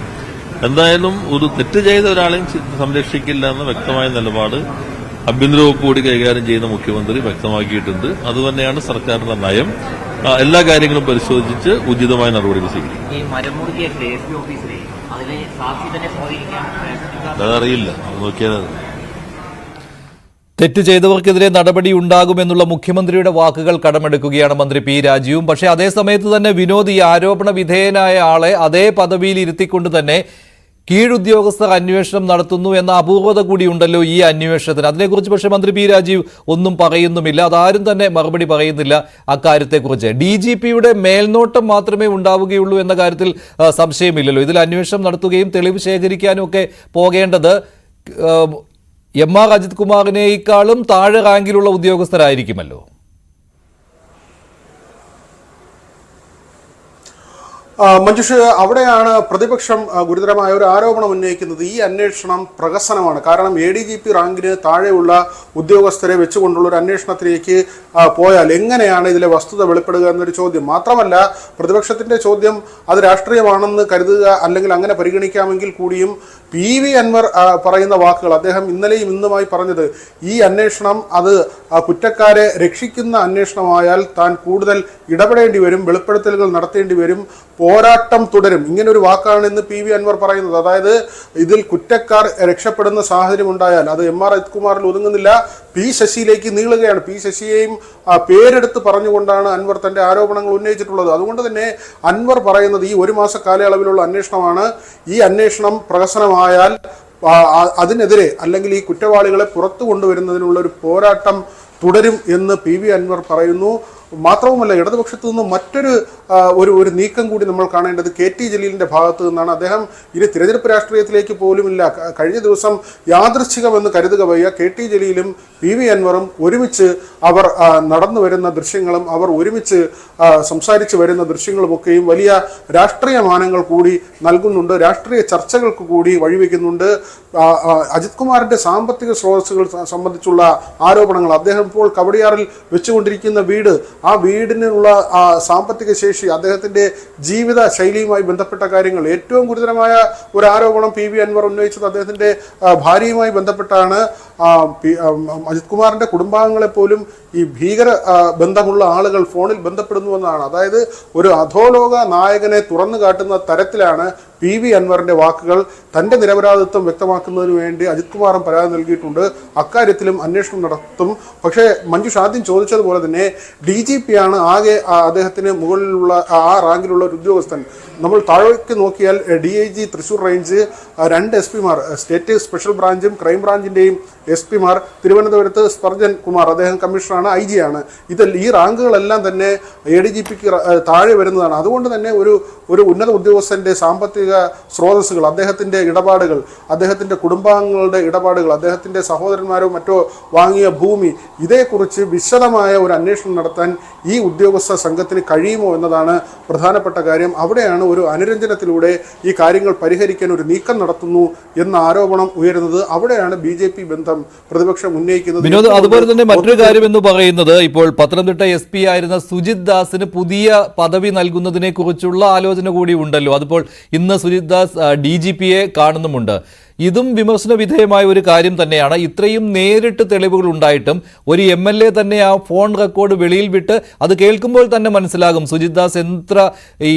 എന്തായാലും ഒരു തെറ്റ് ചെയ്ത ഒരാളെയും സംരക്ഷിക്കില്ല എന്ന വ്യക്തമായ നിലപാട് ആഭ്യന്തര വകുപ്പ് കൂടി കൈകാര്യം ചെയ്യുന്ന മുഖ്യമന്ത്രി വ്യക്തമാക്കിയിട്ടുണ്ട്. അതുതന്നെയാണ് സർക്കാരിന്റെ നയം. എല്ലാ കാര്യങ്ങളും പരിശോധിച്ച് ഉചിതമായ നടപടികൾ സ്വീകരിക്കും. അതറിയില്ല, നോക്കിയാൽ തെറ്റ് ചെയ്തവർക്കെതിരെ നടപടി ഉണ്ടാകുമെന്നുള്ള മുഖ്യമന്ത്രിയുടെ വാക്കുകൾ കടമെടുക്കുകയാണ് മന്ത്രി P രാജീവും. പക്ഷേ അതേസമയത്ത് തന്നെ വിനോദ്, ഈ ആരോപണ വിധേയനായ ആളെ അതേ പദവിയിൽ ഇരുത്തിക്കൊണ്ട് തന്നെ കീഴുദ്യോഗസ്ഥർ അന്വേഷണം നടത്തുന്നു എന്ന അപൂർവത കൂടി ഉണ്ടല്ലോ ഈ അന്വേഷണത്തിന്. അതിനെക്കുറിച്ച് പക്ഷേ മന്ത്രി P രാജീവ് ഒന്നും പറയുന്നുമില്ല. അതാരും തന്നെ മറുപടി പറയുന്നില്ല അക്കാര്യത്തെക്കുറിച്ച്. DGPയുടെ മേൽനോട്ടം മാത്രമേ ഉണ്ടാവുകയുള്ളൂ എന്ന കാര്യത്തിൽ സംശയമില്ലല്ലോ. ഇതിൽ അന്വേഷണം നടത്തുകയും തെളിവ് ശേഖരിക്കാനും ഒക്കെ പോകേണ്ടത് MR അജിത് കുമാറിനേക്കാളും താഴെ റാങ്കിലുള്ള ഉദ്യോഗസ്ഥരായിരിക്കുമല്ലോ. മഞ്ജുഷ്, അവിടെയാണ് പ്രതിപക്ഷം ഗുരുതരമായ ഒരു ആരോപണം ഉന്നയിക്കുന്നത്. ഈ അന്വേഷണം പ്രഹസനമാണ്. കാരണം ADGP റാങ്കിന് താഴെയുള്ള ഉദ്യോഗസ്ഥരെ വെച്ചുകൊണ്ടുള്ള ഒരു അന്വേഷണത്തിലേക്ക് പോയാൽ എങ്ങനെയാണ് ഇതിലെ വസ്തുത വെളിപ്പെടുക എന്നൊരു ചോദ്യം. മാത്രമല്ല, പ്രതിപക്ഷത്തിന്റെ ചോദ്യം അത് രാഷ്ട്രീയമാണെന്ന് കരുതുക അല്ലെങ്കിൽ അങ്ങനെ പരിഗണിക്കാമെങ്കിൽ കൂടിയും PV അൻവർ പറയുന്ന വാക്കുകൾ, അദ്ദേഹം ഇന്നലെയും ഇന്നുമായി പറഞ്ഞത്, ഈ അന്വേഷണം അത് കുറ്റക്കാരെ രക്ഷിക്കുന്ന അന്വേഷണമായാൽ താൻ കൂടുതൽ ഇടപെടേണ്ടി വരും, വെളിപ്പെടുത്തലുകൾ നടത്തേണ്ടി വരും, പോരാട്ടം തുടരും. ഇങ്ങനെ ഒരു വാക്കാണ് ഇന്ന് PV അൻവർ പറയുന്നത്. അതായത് ഇതിൽ കുറ്റക്കാർ രക്ഷപ്പെടുന്ന സാഹചര്യം ഉണ്ടായാൽ അത് MR അജിത്കുമാറിൽ ഒതുങ്ങുന്നില്ല, P ശശിയിലേക്ക് നീളുകയാണ്. P ശശിയെയും പേരെടുത്ത് പറഞ്ഞുകൊണ്ടാണ് അൻവർ തന്റെ ആരോപണങ്ങൾ ഉന്നയിച്ചിട്ടുള്ളത്. അതുകൊണ്ട് തന്നെ അൻവർ പറയുന്നത് ഈ 1 മാസ കാലയളവിലുള്ള അന്വേഷണമാണ്. ഈ അന്വേഷണം പ്രഹസനമായാൽ അതിനെതിരെ അല്ലെങ്കിൽ ഈ കുറ്റവാളികളെ പുറത്തു കൊണ്ടുവരുന്നതിനുള്ള ഒരു പോരാട്ടം തുടരും എന്ന് PV അൻവർ പറയുന്നു. മാത്രവുമല്ല, ഇടതുപക്ഷത്തു നിന്ന് മറ്റൊരു ഒരു നീക്കം കൂടി നമ്മൾ കാണേണ്ടത് KT ജലീലിന്റെ ഭാഗത്തു നിന്നാണ്. അദ്ദേഹം ഇനി തിരഞ്ഞെടുപ്പ് രാഷ്ട്രീയത്തിലേക്ക് പോലുമില്ല. കഴിഞ്ഞ ദിവസം യാദൃച്ഛികമെന്ന് കരുതുക വയ്യ, KT ജലീലും PV അൻവറും ഒരുമിച്ച് അവർ നടന്നു വരുന്ന ദൃശ്യങ്ങളും അവർ ഒരുമിച്ച് സംസാരിച്ച് വരുന്ന ദൃശ്യങ്ങളുമൊക്കെയും വലിയ രാഷ്ട്രീയ മാനങ്ങൾ കൂടി നൽകുന്നുണ്ട്, രാഷ്ട്രീയ ചർച്ചകൾക്ക് കൂടി വഴിവെക്കുന്നുണ്ട്. അജിത് കുമാറിന്റെ സാമ്പത്തിക സ്രോതസ്സുകൾ സംബന്ധിച്ചുള്ള ആരോപണങ്ങൾ, അദ്ദേഹം ഇപ്പോൾ കവടിയാറിൽ വെച്ചുകൊണ്ടിരിക്കുന്ന വീട്, ആ വീടിനുള്ള സാമ്പത്തിക ശേഷി, അദ്ദേഹത്തിന്റെ ജീവിത ശൈലിയുമായി ബന്ധപ്പെട്ട കാര്യങ്ങൾ, ഏറ്റവും ഗുരുതരമായ ഒരു ആരോപണം PV അൻവർ ഉന്നയിച്ചത് അദ്ദേഹത്തിന്റെ ഭാര്യയുമായി ബന്ധപ്പെട്ടാണ്. അജിത് കുമാറിന്റെ കുടുംബാംഗങ്ങളെ പോലും ഈ ഭീകര ബന്ധമുള്ള ആളുകൾ ഫോണിൽ ബന്ധപ്പെടുന്നുവെന്നാണ്. അതായത് ഒരു അധോലോക നായകനെ തുറന്നു കാട്ടുന്ന തരത്തിലാണ് PV അൻവറിന്റെ വാക്കുകൾ. തന്റെ നിരപരാധിത്വം വ്യക്തമാക്കുന്നതിന് വേണ്ടി അജിത് കുമാറും പരാതി നൽകിയിട്ടുണ്ട്. അക്കാര്യത്തിലും അന്വേഷണം നടത്തും. പക്ഷേ മഞ്ജുഷ് ആദ്യം ചോദിച്ചതുപോലെ തന്നെ DGP ആണ് ആകെ അദ്ദേഹത്തിന് മുകളിലുള്ള ആ റാങ്കിലുള്ള ഒരു ഉദ്യോഗസ്ഥൻ. നമ്മൾ താഴേക്ക് നോക്കിയാൽ DIG തൃശൂർ റേഞ്ച്, 2 SP-മാർ, സ്റ്റേറ്റ് സ്പെഷ്യൽ ബ്രാഞ്ചും ക്രൈം ബ്രാഞ്ചിന്റെയും SP-മാർ, തിരുവനന്തപുരത്ത് സ്പർജൻ കുമാർ, അദ്ദേഹം കമ്മീഷണറാണ്, IG ആണ്. ഈ റാങ്കുകളെല്ലാം തന്നെ ADGPക്ക് താഴെ വരുന്നതാണ്. അതുകൊണ്ട് തന്നെ ഒരു ഉന്നത ഉദ്യോഗസ്ഥന്റെ സാമ്പത്തിക സ്രോതസ്സുകൾ, അദ്ദേഹത്തിന്റെ ഇടപാടുകൾ, അദ്ദേഹത്തിന്റെ കുടുംബാംഗങ്ങളുടെ ഇടപാടുകൾ, അദ്ദേഹത്തിന്റെ സഹോദരന്മാരോ മറ്റോ വാങ്ങിയ ഭൂമി, ഇതേക്കുറിച്ച് വിശദമായ ഒരു അന്വേഷണം നടത്താൻ ഈ ഉദ്യോഗസ്ഥ സംഘത്തിന് കഴിയുമോ എന്നതാണ് പ്രധാനപ്പെട്ട കാര്യം. അവിടെയാണ് ഒരു അനുരഞ്ജനത്തിലൂടെ ഈ കാര്യങ്ങൾ പരിഹരിക്കാൻ ഒരു നീക്കം നടത്തുന്നു എന്ന ആരോപണം ഉയരുന്നത്. അവിടെയാണ് BJP ബന്ധം പ്രതിപക്ഷം ഉന്നയിക്കുന്നത്. വിനോദ്, അതുപോലെ തന്നെ മറ്റൊരു കാര്യം എന്ന് പറയുന്നത്, ഇപ്പോൾ പത്തനംതിട്ട SP ആയിരുന്ന സുജിത് ദാസിന് പുതിയ പദവി നൽകുന്നതിനെ കുറിച്ചുള്ള ആലോചന കൂടി ഉണ്ടല്ലോ. അതിപ്പോൾ ഇന്ന് സുജിത് ദാസ് DGPയെ കാണുന്നുമുണ്ട്. ഇതും വിമർശന വിധേയമായ ഒരു കാര്യം തന്നെയാണ്. ഇത്രയും നേരിട്ട് തെളിവുകൾ ഉണ്ടായിട്ടും ഒരു MLA തന്നെ ആ ഫോൺ റെക്കോർഡ് വെളിയിൽ വിട്ട് അത് കേൾക്കുമ്പോൾ തന്നെ മനസ്സിലാകും സുജിത് ദാസ് എത്ര ഈ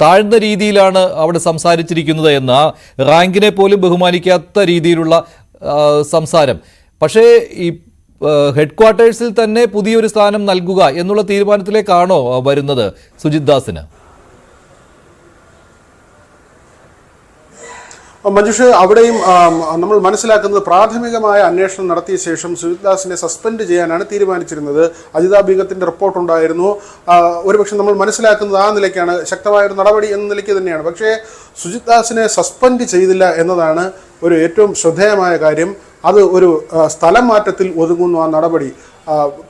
താഴ്ന്ന രീതിയിലാണ് അവിടെ സംസാരിച്ചിരിക്കുന്നത് എന്ന്. ആ റാങ്കിനെ പോലും ബഹുമാനിക്കാത്ത രീതിയിലുള്ള സംസാരം. പക്ഷേ ഈ ഹെഡ് ക്വാർട്ടേഴ്സിൽ തന്നെ പുതിയൊരു സ്ഥാനം നൽകുക എന്നുള്ള തീരുമാനത്തിലേക്കാണോ വരുന്നത് സുജിത് ദാസിന്? മഞ്ജുഷ്, അവിടെയും നമ്മൾ മനസ്സിലാക്കുന്നത് പ്രാഥമികമായ അന്വേഷണം നടത്തിയ ശേഷം സുജിത് ദാസിനെ സസ്പെൻഡ് ചെയ്യാനാണ് തീരുമാനിച്ചിരുന്നത്. അജിത ബീഗത്തിന്റെ റിപ്പോർട്ട് ഉണ്ടായിരുന്നു. ഒരുപക്ഷെ നമ്മൾ മനസ്സിലാക്കുന്നത് ആ നിലയ്ക്കാണ്, ശക്തമായ ഒരു നടപടി എന്ന നിലയ്ക്ക് തന്നെയാണ്. പക്ഷേ സുജിത് ദാസിനെ സസ്പെൻഡ് ചെയ്തില്ല എന്നതാണ് ഒരു ഏറ്റവും ശ്രദ്ധേയമായ കാര്യം. അത് ഒരു സ്ഥലം മാറ്റത്തിൽ ഒതുങ്ങുന്നു ആ നടപടി.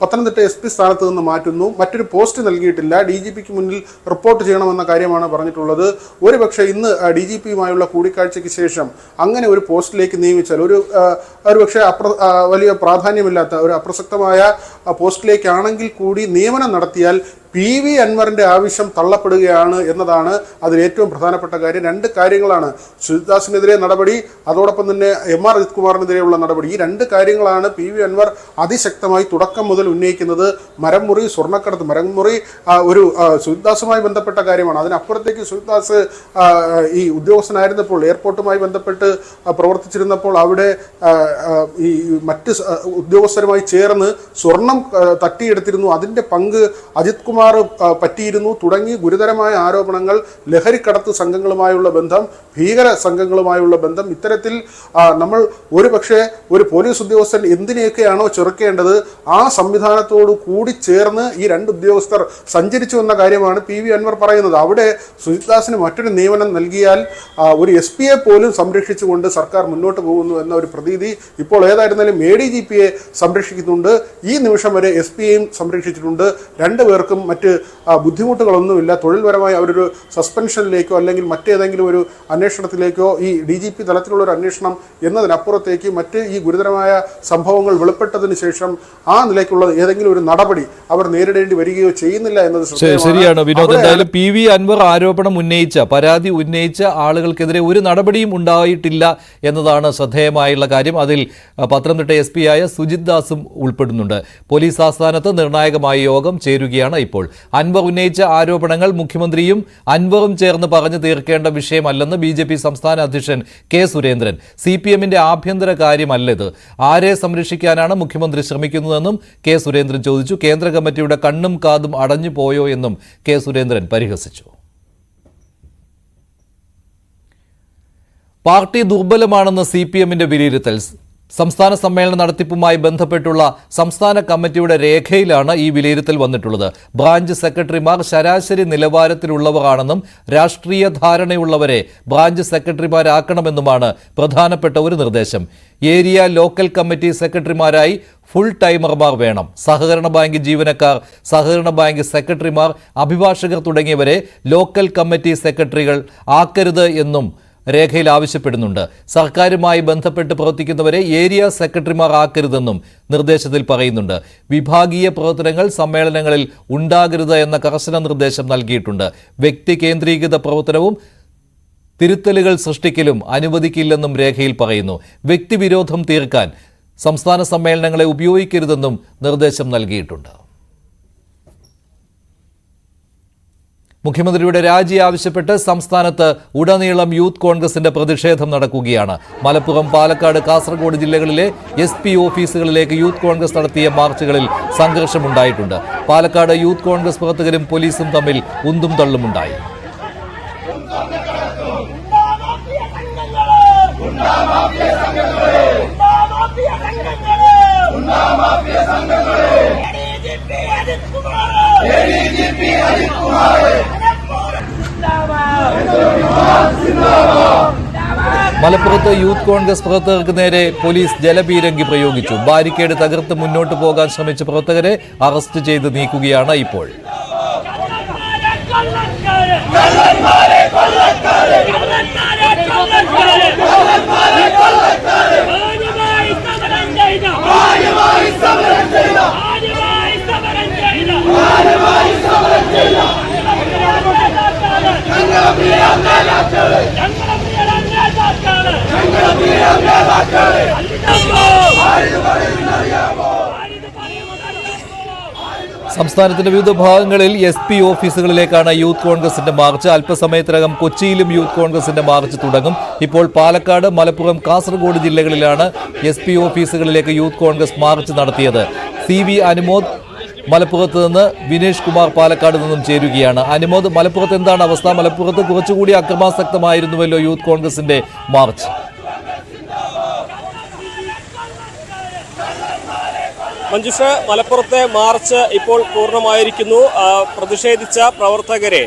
പത്തനംതിട്ട SP സ്ഥാനത്ത് നിന്ന് മാറ്റുന്നു, മറ്റൊരു പോസ്റ്റ് നൽകിയിട്ടില്ല, DGPക്ക് മുന്നിൽ റിപ്പോർട്ട് ചെയ്യണമെന്ന കാര്യമാണ് പറഞ്ഞിട്ടുള്ളത്. ഒരുപക്ഷെ ഇന്ന് DGPയുമായുള്ള കൂടിക്കാഴ്ചയ്ക്ക് ശേഷം അങ്ങനെ ഒരു പോസ്റ്റിലേക്ക് നിയമിച്ചാൽ ഒരുപക്ഷെ വലിയ പ്രാധാന്യമില്ലാത്ത ഒരു അപ്രസക്തമായ പോസ്റ്റിലേക്കാണെങ്കിൽ കൂടി നിയമനം നടത്തിയാൽ PV അൻവറിന്റെ ആവശ്യം തള്ളപ്പെടുകയാണ് എന്നതാണ് അതിൽ ഏറ്റവും പ്രധാനപ്പെട്ട കാര്യം. 2 കാര്യങ്ങളാണ്, സുജിത് ദാസിനെതിരെ നടപടി, അതോടൊപ്പം തന്നെ MR അജിത് കുമാറിനെതിരെയുള്ള നടപടി. ഈ 2 കാര്യങ്ങളാണ് PV അൻവർ അതിശക്തമായി തുടക്കം മുതൽ ഉന്നയിക്കുന്നത്. മരംമുറി, സ്വർണ്ണക്കടത്ത്, മരംമുറി ഒരു സുജിത് ദാസുമായി ബന്ധപ്പെട്ട കാര്യമാണ്. അതിനപ്പുറത്തേക്ക് സുജിത് ദാസ് ഈ ഉദ്യോഗസ്ഥനായിരുന്നപ്പോൾ, എയർപോർട്ടുമായി ബന്ധപ്പെട്ട് പ്രവർത്തിച്ചിരുന്നപ്പോൾ അവിടെ ഈ മറ്റ് ഉദ്യോഗസ്ഥരുമായി ചേർന്ന് സ്വർണം തട്ടിയെടുത്തിരുന്നു, അതിന്റെ പങ്ക് അജിത് കുമാർ പറ്റിയിരുന്നു തുടങ്ങി ഗുരുതരമായ ആരോപണങ്ങൾ, ലഹരിക്കടത്ത് സംഘങ്ങളുമായുള്ള ബന്ധം, ഭീകര സംഘങ്ങളുമായുള്ള ബന്ധം. ഇത്തരത്തിൽ നമ്മൾ ഒരുപക്ഷെ ഒരു പോലീസ് ഉദ്യോഗസ്ഥൻ എന്തിനെയൊക്കെയാണോ ചെറുക്കേണ്ടത് ആ സംവിധാനത്തോടു കൂടി ചേർന്ന് ഈ 2 ഉദ്യോഗസ്ഥർ സഞ്ചരിച്ചു എന്ന കാര്യമാണ് PV അൻവർ പറയുന്നത്. അവിടെ സുജിത് ദാസിന് മറ്റൊരു നിയമനം നൽകിയാൽ ഒരു SP-യെ പോലും സംരക്ഷിച്ചുകൊണ്ട് സർക്കാർ മുന്നോട്ട് പോകുന്നു എന്ന ഒരു പ്രതീതി ഇപ്പോൾ ഏതായിരുന്നാലും ADGPയെ സംരക്ഷിക്കുന്നുണ്ട്. ഈ നിമിഷം വരെ SP-യെയും സംരക്ഷിച്ചിട്ടുണ്ട്. 2 പേർക്കും മറ്റ് ബുദ്ധിമുട്ടുകളൊന്നുമില്ല. തൊഴിൽപരമായി അവരൊരു സസ്പെൻഷനിലേക്കോ അല്ലെങ്കിൽ മറ്റേതെങ്കിലും ഒരു അന്വേഷണത്തിലേക്കോ ഈ DGP തലത്തിലുള്ള ഒരു അന്വേഷണം എന്നതിനപ്പുറത്തേക്ക് മറ്റ് ഈ ഗുരുതരമായ സംഭവങ്ങൾ വെളിപ്പെട്ടതിന് ശേഷം ആ നിലയ്ക്കുള്ള ഏതെങ്കിലും ഒരു നടപടി അവർ നേരിടേണ്ടി വരികയോ ചെയ്യുന്നില്ല എന്നത് ശരിയാണ് വിനോദ്. എന്തായാലും PV അൻവർ ആരോപണം ഉന്നയിച്ച പരാതി ഉന്നയിച്ച ആളുകൾക്കെതിരെ ഒരു നടപടിയും ഉണ്ടായിട്ടില്ല എന്നതാണ് ശ്രദ്ധേയമായുള്ള കാര്യം. അതിൽ പത്തനംതിട്ട SP ആയ സുജിത് ദാസും ഉൾപ്പെടുന്നുണ്ട്. പോലീസ് ആസ്ഥാനത്ത് നിർണായകമായ യോഗം ചേരുകയാണ് ഇപ്പോൾ. അൻവർ ഉന്നയിച്ച ആരോപണങ്ങൾ മുഖ്യമന്ത്രിയും അൻവറും ചേർന്ന് പറഞ്ഞു തീർക്കേണ്ട വിഷയമല്ലെന്ന് BJP സംസ്ഥാന അധ്യക്ഷൻ K. സുരേന്ദ്രൻ. CPM-ന്റെ ആഭ്യന്തര കാര്യമല്ലത്. ആരെ സംരക്ഷിക്കാനാണ് മുഖ്യമന്ത്രി ശ്രമിക്കുന്നതെന്നും K. സുരേന്ദ്രൻ ചോദിച്ചു. കേന്ദ്ര കമ്മിറ്റിയുടെ കണ്ണും കാതും അടഞ്ഞു പോയോ എന്നും K. സുരേന്ദ്രൻ പരിഹസിച്ചു. പാർട്ടി ദുർബലമാണെന്ന് CPM-ന്റെ വിലയിരുത്തൽ. സംസ്ഥാന സമ്മേളന നടത്തിപ്പുമായി ബന്ധപ്പെട്ടുള്ള സംസ്ഥാന കമ്മിറ്റിയുടെ രേഖയിലാണ് ഈ വിലയിരുത്തൽ വന്നിട്ടുള്ളത്. ബ്രാഞ്ച് സെക്രട്ടറിമാർ ശരാശരി നിലവാരത്തിലുള്ളവരാണെന്നും രാഷ്ട്രീയ ധാരണയുള്ളവരെ ബ്രാഞ്ച് സെക്രട്ടറിമാരാക്കണമെന്നുമാണ് പ്രധാനപ്പെട്ട ഒരു നിർദ്ദേശം. ഏരിയ ലോക്കൽ കമ്മിറ്റി സെക്രട്ടറിമാരായി ഫുൾ ടൈമർമാർ വേണം. സഹകരണ ബാങ്ക് ജീവനക്കാർ, സഹകരണ ബാങ്ക് സെക്രട്ടറിമാർ, അഭിഭാഷകർ തുടങ്ങിയവരെ ലോക്കൽ കമ്മിറ്റി സെക്രട്ടറികൾ ആക്കരുത് എന്നും രേഖയിൽ ആവശ്യപ്പെടുന്നുണ്ട്. സർക്കാരുമായി ബന്ധപ്പെട്ട് പ്രവർത്തിക്കുന്നവരെ ഏരിയ സെക്രട്ടറിമാർ ആക്കരുതെന്നും നിർദ്ദേശത്തിൽ പറയുന്നുണ്ട്. വിഭാഗീയ പ്രവർത്തനങ്ങൾ സമ്മേളനങ്ങളിൽ ഉണ്ടാകരുത് എന്ന കർശന നിർദ്ദേശം നൽകിയിട്ടുണ്ട്. വ്യക്തി കേന്ദ്രീകൃത പ്രവർത്തനവും തിരുത്തലുകൾ സൃഷ്ടിക്കലും അനുവദിക്കില്ലെന്നും രേഖയിൽ പറയുന്നു. വ്യക്തിവിരോധം തീർക്കാൻ സംസ്ഥാന സമ്മേളനങ്ങളെ ഉപയോഗിക്കരുതെന്നും നിർദ്ദേശം നൽകിയിട്ടുണ്ട്. മുഖ്യമന്ത്രിയുടെ രാജി ആവശ്യപ്പെട്ട് സംസ്ഥാനത്ത് ഉടനീളം യൂത്ത് കോൺഗ്രസിന്റെ പ്രതിഷേധം നടക്കുകയാണ്. മലപ്പുറം, പാലക്കാട്, കാസർഗോഡ് ജില്ലകളിലെ SP ഓഫീസുകളിലേക്ക് യൂത്ത് കോൺഗ്രസ് നടത്തിയ മാർച്ചുകളിൽ സംഘർഷമുണ്ടായിട്ടുണ്ട്. പാലക്കാട് യൂത്ത് കോൺഗ്രസ് പ്രവർത്തകരും പോലീസും തമ്മിൽ ഉന്തും തള്ളുമുണ്ടായി. മലപ്പുറത്ത് യൂത്ത് കോൺഗ്രസ് പ്രവർത്തകർക്ക് നേരെ പോലീസ് ജലപീരങ്കി പ്രയോഗിച്ചു. ബാരിക്കേഡ് തകർത്ത് മുന്നോട്ട് പോകാൻ ശ്രമിച്ച പ്രവർത്തകരെ അറസ്റ്റ് ചെയ്ത് നീക്കുകയാണ് ഇപ്പോൾ. സംസ്ഥാനത്തിന്റെ വിവിധ ഭാഗങ്ങളിൽ SP ഓഫീസുകളിലേക്കാണ് യൂത്ത് കോൺഗ്രസിന്റെ മാർച്ച്. അല്പസമയത്തിനകം കൊച്ചിയിലും യൂത്ത് കോൺഗ്രസിന്റെ മാർച്ച് തുടങ്ങും. ഇപ്പോൾ പാലക്കാട്, മലപ്പുറം, കാസർഗോഡ് ജില്ലകളിലാണ് SP ഓഫീസുകളിലേക്ക് യൂത്ത് കോൺഗ്രസ് മാർച്ച് നടത്തിയത്. CV അനുമോദ് മലപ്പുറത്ത് നിന്ന്, വിനേഷ് കുമാർ പാലക്കാട് നിന്നും ചേരുകയാണ്. അനുമോദ്, മലപ്പുറത്ത് എന്താണ് അവസ്ഥ? മലപ്പുറത്ത് കുറച്ചുകൂടി അക്രമാസക്തമായിരുന്നുവല്ലോ യൂത്ത് കോൺഗ്രസിന്റെ മാർച്ച്. മഞ്ജുഷ, മലപ്പുറത്തെ മാർച്ച് ഇപ്പോൾ പൂർണ്ണമായിരിക്കുന്നു. പ്രതിഷേധിച്ച പ്രവർത്തകരെ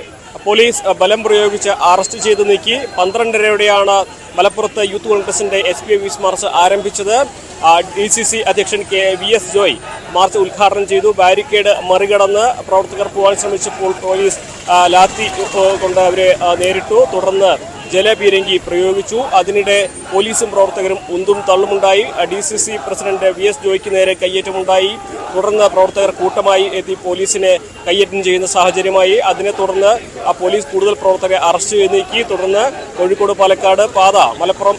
പോലീസ് ബലം പ്രയോഗിച്ച് അറസ്റ്റ് ചെയ്ത് നീക്കി. 12:30യോടെയാണ് മലപ്പുറത്ത് യൂത്ത് കോൺഗ്രസിന്റെ SP ഓഫീസ് മാർച്ച് ആരംഭിച്ചത്. DCC അധ്യക്ഷൻ VS ജോയ് മാർച്ച് ഉദ്ഘാടനം ചെയ്തു. ബാരിക്കേഡ് മറികടന്ന് പ്രവർത്തകർ പോകാൻ ശ്രമിച്ചപ്പോൾ പോലീസ് ലാത്തി കൊണ്ട് അവരെ നേരിട്ടു. തുടർന്ന് ജലപീരങ്കി പ്രയോഗിച്ചു. അതിനിടെ പോലീസും പ്രവർത്തകരും ഉന്തും തള്ളുമുണ്ടായി. DCC പ്രസിഡന്റ് VS ജോയ്ക്ക് നേരെ കയ്യേറ്റമുണ്ടായി. തുടർന്ന് പ്രവർത്തകർ കൂട്ടമായി എത്തി പോലീസിനെ കയ്യേറ്റം ചെയ്യുന്ന സാഹചര്യമായി. അതിനെ തുടർന്ന് പോലീസ് കൂടുതൽ പ്രവർത്തകരെ അറസ്റ്റ് ചെയ്ത് നീക്കി. തുടർന്ന് കോഴിക്കോട് പാലക്കാട് പാത മലപ്പുറം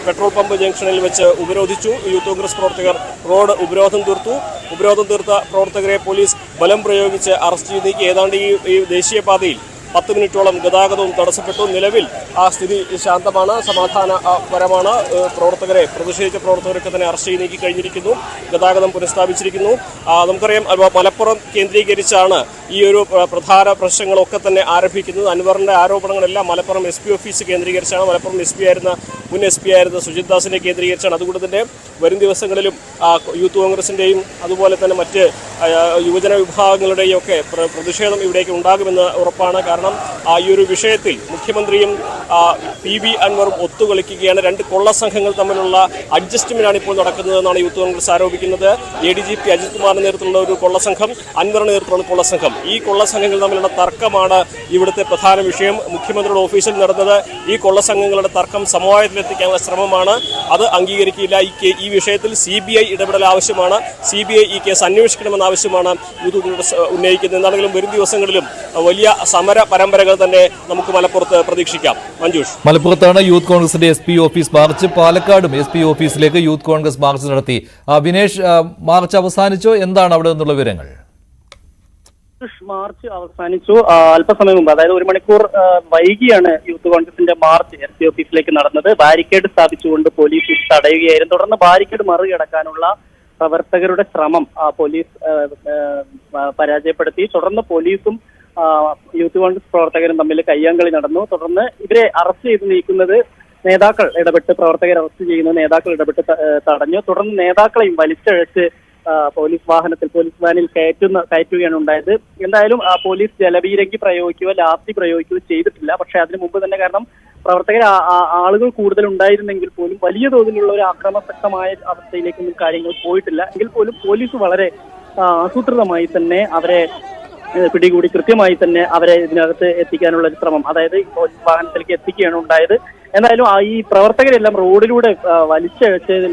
പെട്രോൾ പമ്പ് ജംഗ്ഷനിൽ വെച്ച് ഉപരോധിച്ചു. യൂത്ത് കോൺഗ്രസ് പ്രവർത്തകർ റോഡ് ഉപരോധം തീർത്ത പ്രവർത്തകരെ പോലീസ് ബലം പ്രയോഗിച്ച് അറസ്റ്റ് ചെയ്ത് നീക്കി. ഏതാണ്ട് ഈ ദേശീയപാതയിൽ 10 മിനിറ്റോളം ഗതാഗതവും തടസ്സപ്പെട്ടു. നിലവിൽ ആ സ്ഥിതി ശാന്തമാണ്, സമാധാനപരമാണ്. പ്രതിഷേധിച്ച പ്രവർത്തകരൊക്കെ തന്നെ അറസ്റ്റ് ചെയ്ത് നീക്കി കഴിഞ്ഞിരിക്കുന്നു. ഗതാഗതം പുനഃസ്ഥാപിച്ചിരിക്കുന്നു. നമുക്കറിയാം, മലപ്പുറം കേന്ദ്രീകരിച്ചാണ് ഈ ഒരു പ്രധാന പ്രശ്നങ്ങളൊക്കെ തന്നെ ആരംഭിക്കുന്നത്. അൻവറിന്റെ ആരോപണങ്ങളെല്ലാം മലപ്പുറം SP ഓഫീസ് കേന്ദ്രീകരിച്ചാണ്. മലപ്പുറം മുൻ SP ആയിരുന്ന സുജിത് ദാസിനെ കേന്ദ്രീകരിച്ചാണ്. അതുകൊണ്ട് തന്നെ വരും ദിവസങ്ങളിലും യൂത്ത് കോൺഗ്രസിന്റെയും അതുപോലെ തന്നെ മറ്റ് യുവജന വിഭാഗങ്ങളുടെയും ഒക്കെ പ്രതിഷേധം ഇവിടേക്ക് ഉണ്ടാകുമെന്ന് ഉറപ്പാണ്. കാരണം കാരണം ഈ ഒരു വിഷയത്തിൽ മുഖ്യമന്ത്രിയും PV അൻവറും ഒത്തുകളിക്കുകയാണ്. രണ്ട് കൊള്ളസംഘങ്ങൾ തമ്മിലുള്ള അഡ്ജസ്റ്റ്മെന്റാണ് ഇപ്പോൾ നടക്കുന്നതെന്നാണ് യൂത്ത് കോൺഗ്രസ് ആരോപിക്കുന്നത്. ADGP അജിത് കുമാറിന്റെ നേതൃത്വത്തിലുള്ള ഒരു കൊള്ളസംഘം, അൻവറിന്റെ നേതൃത്വത്തിലുള്ള കൊള്ളസംഘം, ഈ കൊള്ളസംഘങ്ങൾ തമ്മിലുള്ള തർക്കമാണ് ഇവിടുത്തെ പ്രധാന വിഷയം. മുഖ്യമന്ത്രിയുടെ ഓഫീസിൽ നടന്നത് ഈ കൊള്ളസംഘങ്ങളുടെ തർക്കം സമവായത്തിലെത്തിക്കാനുള്ള ശ്രമമാണ്. അത് അംഗീകരിക്കില്ല. ഈ വിഷയത്തിൽ CBI ഇടപെടൽ ആവശ്യമാണ്. CBI ഈ കേസ് അന്വേഷിക്കണമെന്ന ആവശ്യമാണ് യൂത്ത് കോൺഗ്രസ് ഉന്നയിക്കുന്നത്. എന്താണെങ്കിലും വരും ദിവസങ്ങളിലും വലിയ സമര പരമ്പരകൾ തന്നെ നമുക്ക് മലപ്പുറത്ത് പ്രതീക്ഷിക്കാം. മഞ്ജുഷ്, മലപ്പുറത്താണ് യൂത്ത് കോൺഗ്രസിന്റെ SP ഓഫീസ് മാർച്ച്. പാലക്കാടും SP ഓഫീസിലേക്ക് യൂത്ത് കോൺഗ്രസ് മാർച്ച് നടത്തി. വിനേഷ്, മാർച്ച് അവസാനിച്ചോ? എന്താണ് അവിടെ നിന്നുള്ള വിവരങ്ങൾ? മാർച്ച് അവസാനിച്ചു. അല്പസമയം മുമ്പ്, അതായത് 1 മണിക്കൂർ വൈകിയാണ് യൂത്ത് കോൺഗ്രസിന്റെ മാർച്ച് SP ഓഫീസിലേക്ക് നടന്നത്. ബാരിക്കേഡ് സ്ഥാപിച്ചുകൊണ്ട് പോലീസ് തടയുകയായിരുന്നു. തുടർന്ന് ബാരിക്കേഡ് മറികടക്കാനുള്ള പ്രവർത്തകരുടെ ശ്രമം പോലീസ് പരാജയപ്പെടുത്തി. തുടർന്ന് പോലീസും യൂത്ത് കോൺഗ്രസ് പ്രവർത്തകരും തമ്മിൽ കയ്യാങ്കളി നടന്നു. തുടർന്ന് ഇവരെ അറസ്റ്റ് ചെയ്ത് നീക്കുന്നത് നേതാക്കൾ ഇടപെട്ട്, പ്രവർത്തകരെ അറസ്റ്റ് ചെയ്യുന്നത് നേതാക്കൾ ഇടപെട്ട് തടഞ്ഞു. തുടർന്ന് നേതാക്കളെയും വലിച്ചഴച്ച് പോലീസ് വാഹനത്തിൽ, പോലീസ് വാനിൽ കയറ്റുകയാണ് ഉണ്ടായത്. എന്തായാലും പോലീസ് ജലപീരങ്കി പ്രയോഗിക്കുകയോ ലാത്തി പ്രയോഗിക്കുകയോ ചെയ്തിട്ടില്ല. പക്ഷെ അതിനു മുമ്പ് തന്നെ, കാരണം പ്രവർത്തകർ ആളുകൾ കൂടുതൽ ഉണ്ടായിരുന്നെങ്കിൽ പോലും വലിയ തോതിലുള്ള ഒരു ആക്രമണശക്തമായ അവസ്ഥയിലേക്കൊന്നും കാര്യങ്ങൾ പോയിട്ടില്ല. എങ്കിൽ പോലും പോലീസ് വളരെ ആസൂത്രിതമായി തന്നെ അവരെ പിടികൂടി കൃത്യമായി തന്നെ അവരെ ഇതിനകത്ത് എത്തിക്കാനുള്ള ഒരു ശ്രമം, അതായത് പോലീസ് വാഹനത്തിലേക്ക് എത്തിക്കുകയാണ് ഉണ്ടായത്. എന്തായാലും ഈ പ്രവർത്തകരെല്ലാം റോഡിലൂടെ വലിച്ചഴച്ചതിൽ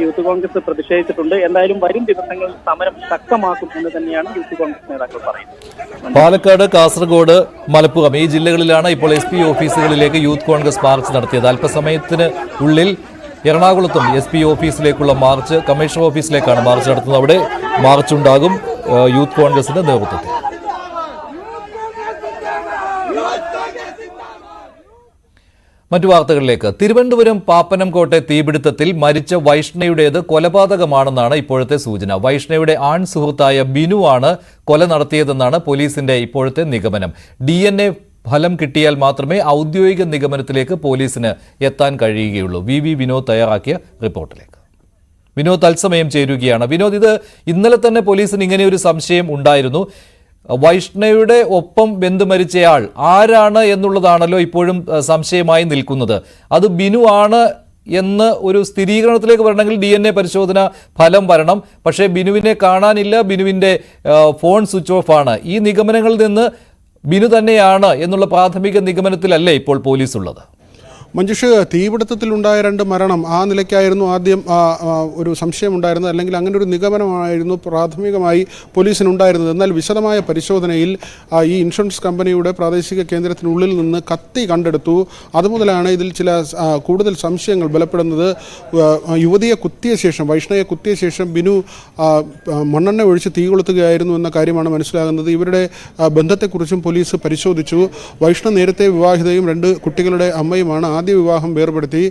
യൂത്ത് കോൺഗ്രസ് പ്രതിഷേധിച്ചിട്ടുണ്ട്. എന്തായാലും വരും ദിവസങ്ങളിൽ സമരം ശക്തമാക്കും എന്ന് തന്നെയാണ് യൂത്ത് കോൺഗ്രസ് നേതാക്കൾ പറയുന്നത്. പാലക്കാട്, കാസർഗോഡ്, മലപ്പുറം ഈ ജില്ലകളിലാണ് ഇപ്പോൾ SP ഓഫീസുകളിലേക്ക് യൂത്ത് കോൺഗ്രസ് മാർച്ച് നടത്തിയത്. അല്പസമയത്തിന് ഉള്ളിൽ എറണാകുളത്തും SP ഓഫീസിലേക്കുള്ള മാർച്ച്, കമ്മീഷണർ ഓഫീസിലേക്കാണ് മാർച്ച് നടത്തുന്നത്. അവിടെ മാർച്ചുണ്ടാകും യൂത്ത് കോൺഗ്രസിന്റെ നേതൃത്വത്തിൽ. മറ്റു വാർത്തകളിലേക്ക്. തിരുവനന്തപുരം പാപ്പനംകോട്ടെ തീപിടുത്തത്തിൽ മരിച്ച വൈഷ്ണയുടേത് കൊലപാതകമാണെന്നാണ് ഇപ്പോഴത്തെ സൂചന. വൈഷ്ണയുടെ ആൺ സുഹൃത്തായ ബിനു ആണ് കൊല നടത്തിയതെന്നാണ് പോലീസിന്റെ ഇപ്പോഴത്തെ നിഗമനം. DNA ഫലം കിട്ടിയാൽ മാത്രമേ ഔദ്യോഗിക നിഗമനത്തിലേക്ക് പോലീസിന് എത്താൻ കഴിയുകയുള്ളൂ. VV വിനോദ് തയ്യാറാക്കിയ റിപ്പോർട്ടിലേക്ക്. വിനോദ് തത്സമയം ചേരുകയാണ്. വിനോദ്, ഇത് ഇന്നലെ തന്നെ പോലീസിന് ഇങ്ങനെയൊരു സംശയം ഉണ്ടായിരുന്നു. വൈഷ്ണയുടെ ഒപ്പം ബന്ധു മരിച്ചയാൾ ആരാണ് എന്നുള്ളതാണല്ലോ ഇപ്പോഴും സംശയമായി നിൽക്കുന്നത്. അത് ബിനു ആണ് എന്ന് ഒരു സ്ഥിരീകരണത്തിലേക്ക് വരണമെങ്കിൽ DNA പരിശോധന ഫലം വരണം. പക്ഷേ ബിനുവിനെ കാണാനില്ല, ബിനുവിൻ്റെ ഫോൺ സ്വിച്ച് ഓഫ് ആണ്. ഈ നിഗമനങ്ങളിൽ നിന്ന് ബിനു തന്നെയാണ് എന്നുള്ള പ്രാഥമിക നിഗമനത്തിലല്ലേ ഇപ്പോൾ പോലീസ് ഉള്ളത്? മഞ്ജുഷ്, തീപിടുത്തത്തിലുണ്ടായ 2 മരണം ആ നിലയ്ക്കായിരുന്നു ആദ്യം ഒരു സംശയമുണ്ടായിരുന്നത്, അല്ലെങ്കിൽ അങ്ങനെ ഒരു നിഗമനമായിരുന്നു പ്രാഥമികമായി പോലീസിനുണ്ടായിരുന്നത്. എന്നാൽ വിശദമായ പരിശോധനയിൽ ഈ ഇൻഷുറൻസ് കമ്പനിയുടെ പ്രാദേശിക കേന്ദ്രത്തിനുള്ളിൽ നിന്ന് കത്തി കണ്ടെടുത്തു. അതുമുതലാണ് ഇതിൽ ചില കൂടുതൽ സംശയങ്ങൾ ബലപ്പെടുന്നത്. യുവതിയെ കുത്തിയ ശേഷം, വൈഷ്ണയെ കുത്തിയ ശേഷം ബിനു മണ്ണെണ്ണ ഒഴിച്ച് തീ കൊളുത്തുകയായിരുന്നു എന്ന കാര്യമാണ് മനസ്സിലാകുന്നത്. ഇവരുടെ ബന്ധത്തെക്കുറിച്ചും പോലീസ് പരിശോധിച്ചു. വൈഷ്ണ നേരത്തെ വിവാഹിതയും 2 കുട്ടികളുടെ അമ്മയുമാണ്. ആദ്യ വിവാഹം വേർപെടുത്തി.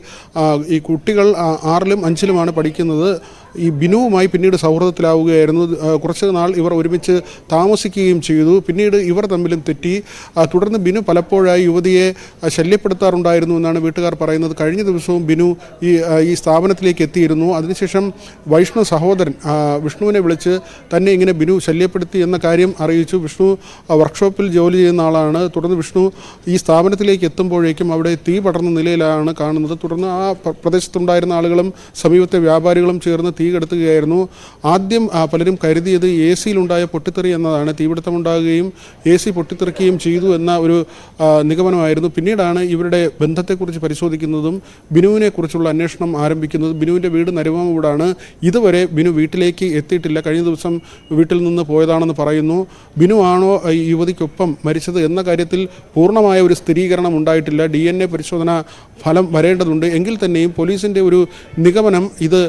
ഈ കുട്ടികൾ 6ലും 5ലുമാണ് പഠിക്കുന്നത്. ഈ ബിനുവുമായി പിന്നീട് സൗഹൃദത്തിലാവുകയായിരുന്നു. കുറച്ച് നാൾ ഇവർ ഒരുമിച്ച് താമസിക്കുകയും ചെയ്തു. പിന്നീട് ഇവർ തമ്മിലും തെറ്റി. തുടർന്ന് ബിനു പലപ്പോഴായി യുവതിയെ ശല്യപ്പെടുത്താറുണ്ടായിരുന്നു എന്നാണ് വീട്ടുകാർ പറയുന്നത്. കഴിഞ്ഞ ദിവസവും ബിനു ഈ സ്ഥാപനത്തിലേക്ക് എത്തിയിരുന്നു. അതിനുശേഷം വൈഷ്ണു സഹോദരൻ വിഷ്ണുവിനെ വിളിച്ച് തന്നെ ഇങ്ങനെ ബിനു ശല്യപ്പെടുത്തി എന്ന കാര്യം അറിയിച്ചു. വിഷ്ണു വർക്ക്ഷോപ്പിൽ ജോലി ചെയ്യുന്ന ആളാണ്. തുടർന്ന് വിഷ്ണു ഈ സ്ഥാപനത്തിലേക്ക് എത്തുമ്പോഴേക്കും അവിടെ തീ പടർന്ന നിലയിലാണ് കാണുന്നത്. തുടർന്ന് ആ പ്രദേശത്തുണ്ടായിരുന്ന ആളുകളും സമീപത്തെ വ്യാപാരികളും ചേർന്ന് തീ കെടുത്തുകയായിരുന്നു. ആദ്യം പലരും കരുതിയത് AC-യിലുണ്ടായ പൊട്ടിത്തെറി എന്നതാണ്. തീപിടുത്തമുണ്ടാകുകയും AC പൊട്ടിത്തെറിക്കുകയും ചെയ്തു എന്ന ഒരു നിഗമനമായിരുന്നു. പിന്നീടാണ് ഇവരുടെ ബന്ധത്തെക്കുറിച്ച് പരിശോധിക്കുന്നതും ബിനുവിനെ കുറിച്ചുള്ള അന്വേഷണം ആരംഭിക്കുന്നത്. ബിനുവിൻ്റെ വീട് നരുവാമൂടാണ്. ഇതുവരെ ബിനു വീട്ടിലേക്ക് എത്തിയിട്ടില്ല. കഴിഞ്ഞ ദിവസം വീട്ടിൽ നിന്ന് പോയതാണെന്ന് പറയുന്നു. ബിനു ആണോ ഈ യുവതിക്കൊപ്പം മരിച്ചത് എന്ന കാര്യത്തിൽ പൂർണ്ണമായ ഒരു സ്ഥിരീകരണം ഉണ്ടായിട്ടില്ല. DNA പരിശോധന ഫലം വരേണ്ടതുണ്ട്. എങ്കിൽ തന്നെയും പോലീസിൻ്റെ ഒരു നിഗമനം ഇത്